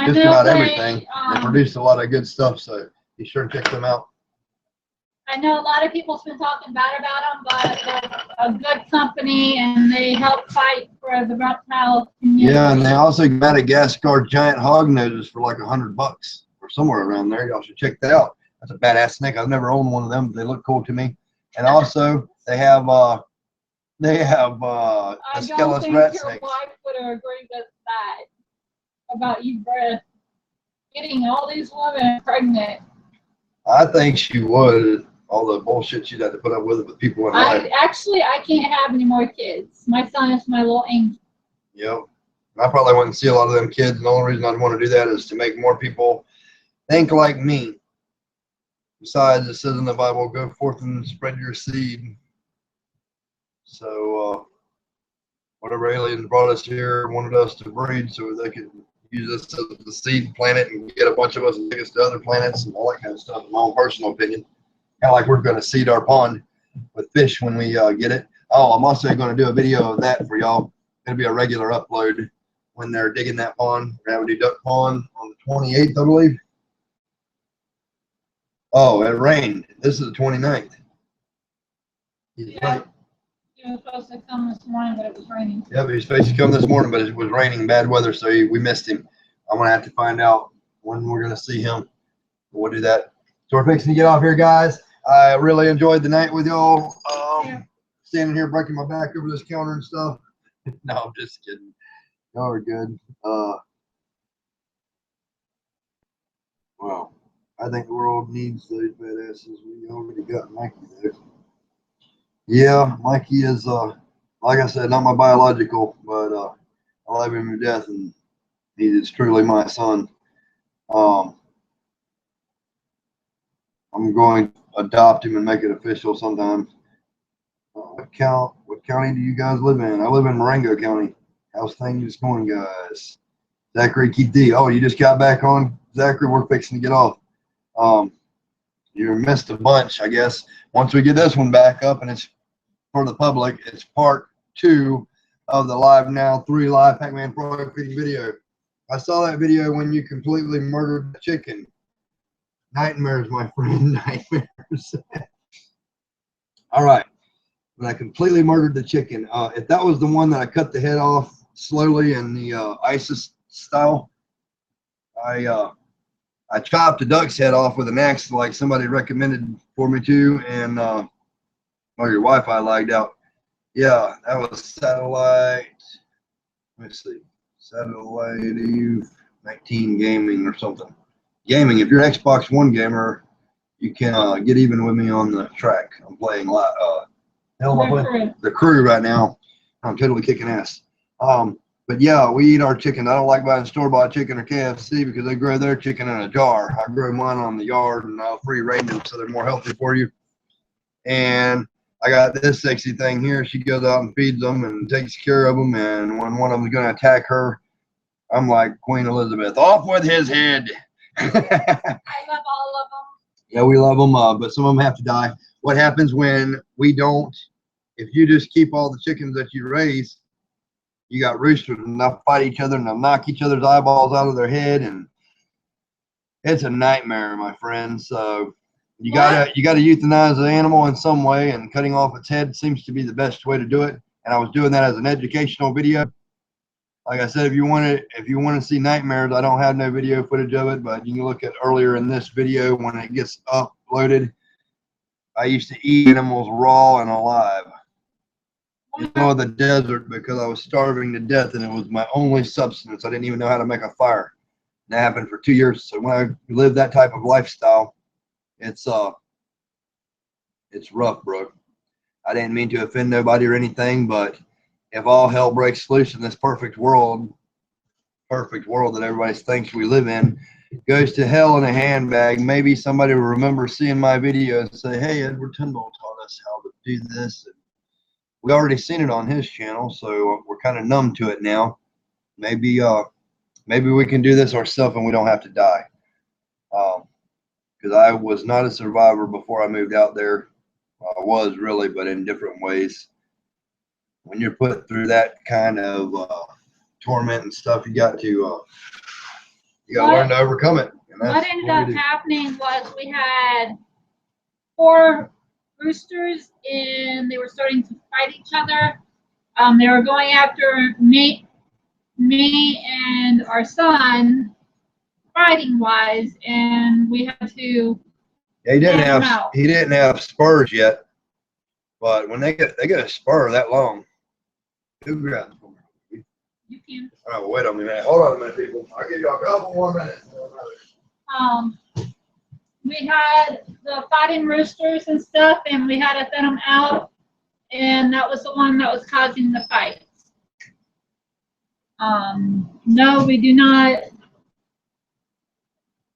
Just about everything. They produce a lot of good stuff, so be sure to check them out. I know a lot of people's been talking bad about them, but they're a good company and they help fight for the reptile community. Yeah, and they also got Madagascar giant hog noses for like $100 or somewhere around there. Y'all should check that out. That's a badass snake. I've never owned one of them, but they look cool to me. And also they have They have I don't Ascaris think rat your snakes. wife would agree with that about you, Brett, getting all these women pregnant. I think she would. All the bullshit she'd have to put up with people in life. I can't have any more kids. My son is my little angel. Yep. I probably wouldn't see a lot of them kids. And the only reason I'd want to do that is to make more people think like me. Besides, it says in the Bible, go forth and spread your seed. So, whatever aliens brought us here wanted us to breed so they could use us as the seed planet and get a bunch of us and take us to other planets and all that kind of stuff, in my own personal opinion. Kind of like we're going to seed our pond with fish when we get it. Oh, I'm also going to do a video of that for y'all. It's going to be a regular upload when they're digging that pond. We're going to have a duck pond on the 28th, I believe. Oh, it rained. This is the 29th. Yeah. He was supposed to come this morning, but it was raining. Yep, he was supposed to come this morning, but it was raining, bad weather, so we missed him. I'm going to have to find out when we're going to see him. We'll do that. So we're fixing to get off here, guys. I really enjoyed the night with y'all. Standing here breaking my back over this counter and stuff. No, I'm just kidding. Y'all are good. Well, I think the world needs those badasses. We already got Mikey there. Yeah, Mikey is, like I said, not my biological, but I love him to death, and he is truly my son. I'm going to adopt him and make it official sometime. What county do you guys live in? I live in Marengo County. How's things going, guys? Zachary Keith D. Oh, you just got back on, Zachary. We're fixing to get off. You missed a bunch, I guess. Once we get this one back up and it's for the public, it's part 2 of the Live Now 3 live Pac-Man product feeding video. I saw that video when you completely murdered the chicken. Nightmares, my friend, nightmares. All right. When I completely murdered the chicken. If that was the one that I cut the head off slowly in the ISIS style, I chopped the duck's head off with an axe like somebody recommended for me to, and your Wi-Fi lagged out. Yeah, that was satellite. Let me see, satellite 19 gaming or something. Gaming. If you're an Xbox One gamer, you can get even with me on the track. I'm playing the crew right now. I'm totally kicking ass. But yeah, we eat our chicken. I don't like buying store-bought chicken or KFC because they grow their chicken in a jar. I grow mine on the yard, and I'll free range them so they're more healthy for you. And I got this sexy thing here. She goes out and feeds them and takes care of them. And when one of them is going to attack her, I'm like Queen Elizabeth, off with his head. I love all of them. Yeah, we love them, but some of them have to die. What happens when we don't? If you just keep all the chickens that you raise, you got roosters and they'll fight each other and they'll knock each other's eyeballs out of their head, and it's a nightmare, my friend. So you gotta euthanize the animal in some way, and cutting off its head seems to be the best way to do it. And I was doing that as an educational video. Like I said, if you want to see nightmares, I don't have no video footage of it, but you can look at earlier in this video when it gets uploaded. I used to eat animals raw and alive in the middle of the desert because I was starving to death, and it was my only substance. I didn't even know how to make a fire. And that happened for 2 years. So when I lived that type of lifestyle, it's rough, bro. I didn't mean to offend nobody or anything, but if all hell breaks loose in this perfect world that everybody thinks we live in, goes to hell in a handbag, maybe somebody will remember seeing my video and say, hey, Edward Tyndall taught us how to do this. And we already seen it on his channel, so we're kind of numb to it now. Maybe we can do this ourselves and we don't have to die. Because I was not a survivor before I moved out there. I was really, but in different ways. When you're put through that kind of torment and stuff, you got to learn to overcome it. And that's what ended up happening was we had 4 roosters, and they were starting to fight each other. They were going after me and our son, fighting wise, and we had to. Yeah, he didn't have spurs yet. But when they get a spur that long, who grabs them? You can. All right, wait a minute. Hold on a minute, people. I'll give you a couple more minutes. We had the fighting roosters and stuff, and we had to thin them out, and that was the one that was causing the fights. No, we do not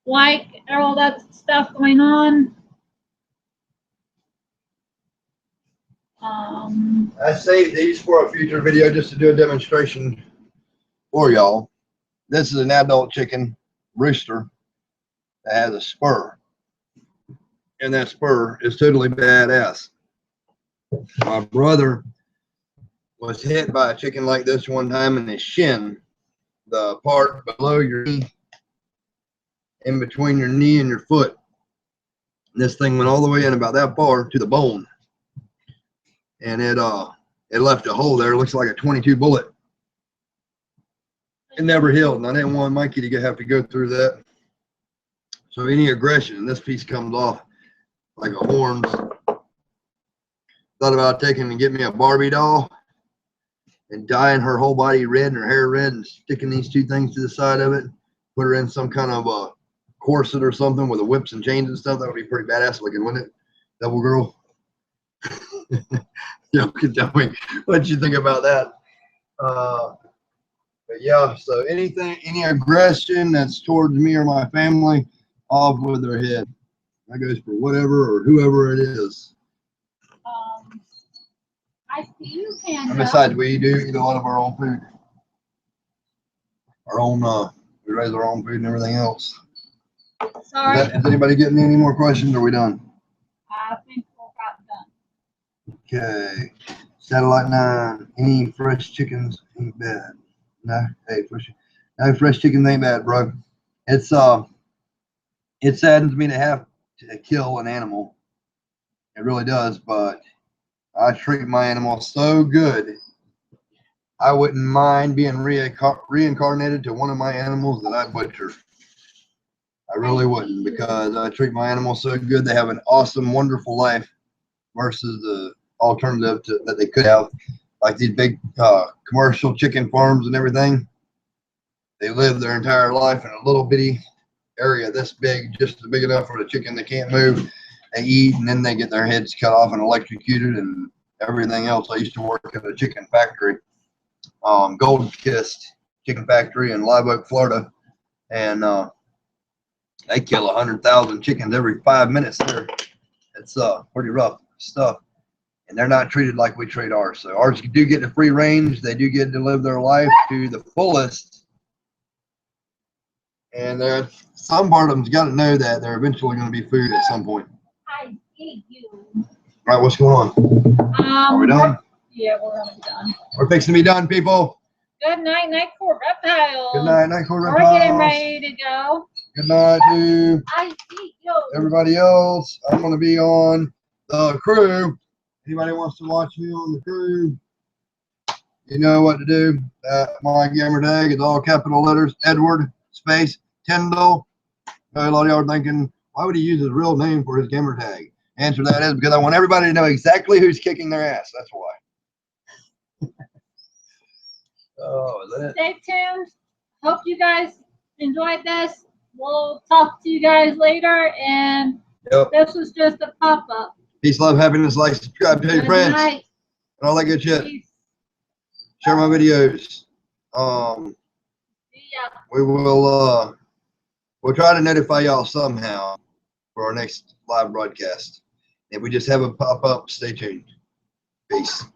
like all that stuff going on. I saved these for a future video just to do a demonstration for y'all. This is an adult chicken rooster that has a spur, and that spur is totally badass. My brother was hit by a chicken like this one time in his shin, the part below your knee, in between your knee and your foot. And this thing went all the way in about that far to the bone, and it left a hole there. It looks like a 22 bullet. It never healed, and I didn't want Mikey to have to go through that. So any aggression, this piece comes off like a horns. Thought about taking and get me a Barbie doll and dyeing her whole body red and her hair red and sticking these two things to the side of it. Put her in some kind of a corset or something with the whips and chains and stuff. That would be pretty badass looking, wouldn't it? Devil girl. You can tell me what you think about that. But yeah, so any aggression that's towards me or my family, off with their head. That goes for whatever or whoever it is. I see you, Panda. And besides, we do eat a lot of our own food. Our own, we raise our own food and everything else. Sorry. Is anybody getting any more questions? Or are we done? I think we're about done. Okay. Satellite 9. Any fresh chickens ain't bad. No, hey, fresh chickens ain't bad, bro. It saddens me to have to kill an animal. It really does, but I treat my animals so good. I wouldn't mind being reincarnated to one of my animals that I butcher. I really wouldn't, because I treat my animals so good. They have an awesome, wonderful life versus the alternative that they could have, like these big commercial chicken farms and everything. They live their entire life in a little bitty area this big, just big enough for the chicken that can't move. They eat, and then they get their heads cut off and electrocuted and everything else. I used to work at a chicken factory, Golden Kissed Chicken Factory in Live Oak, Florida, and they kill 100,000 chickens every 5 minutes there. It's pretty rough stuff, and they're not treated like we treat ours. So ours do get the free range. They do get to live their life to the fullest. And some part of them's got to know that they're eventually going to be food at some point. I see you. All right, what's going on? Are we done? Yeah, we're gonna be done. We're fixing to be done, people. Good night, Night Court Reptiles. Good night, Night Court Reptiles. We're getting ready to go. Good night to I see you. everybody else. I'm going to be on the crew. Anybody wants to watch me on the crew, you know what to do. My gamer tag is all capital letters, Edward space Tyndall. A lot of y'all are thinking, why would he use his real name for his gamer tag? Answer that is because I want everybody to know exactly who's kicking their ass. That's why. Oh, is that it? Stay tuned. Hope you guys enjoyed this. We'll talk to you guys later, and this was just a pop-up. Peace, love, happiness, like, subscribe, tell your friends, and all that good shit. Peace. Share my videos. We will we'll try to notify y'all somehow for our next live broadcast. If we just have a pop-up, stay tuned. Peace.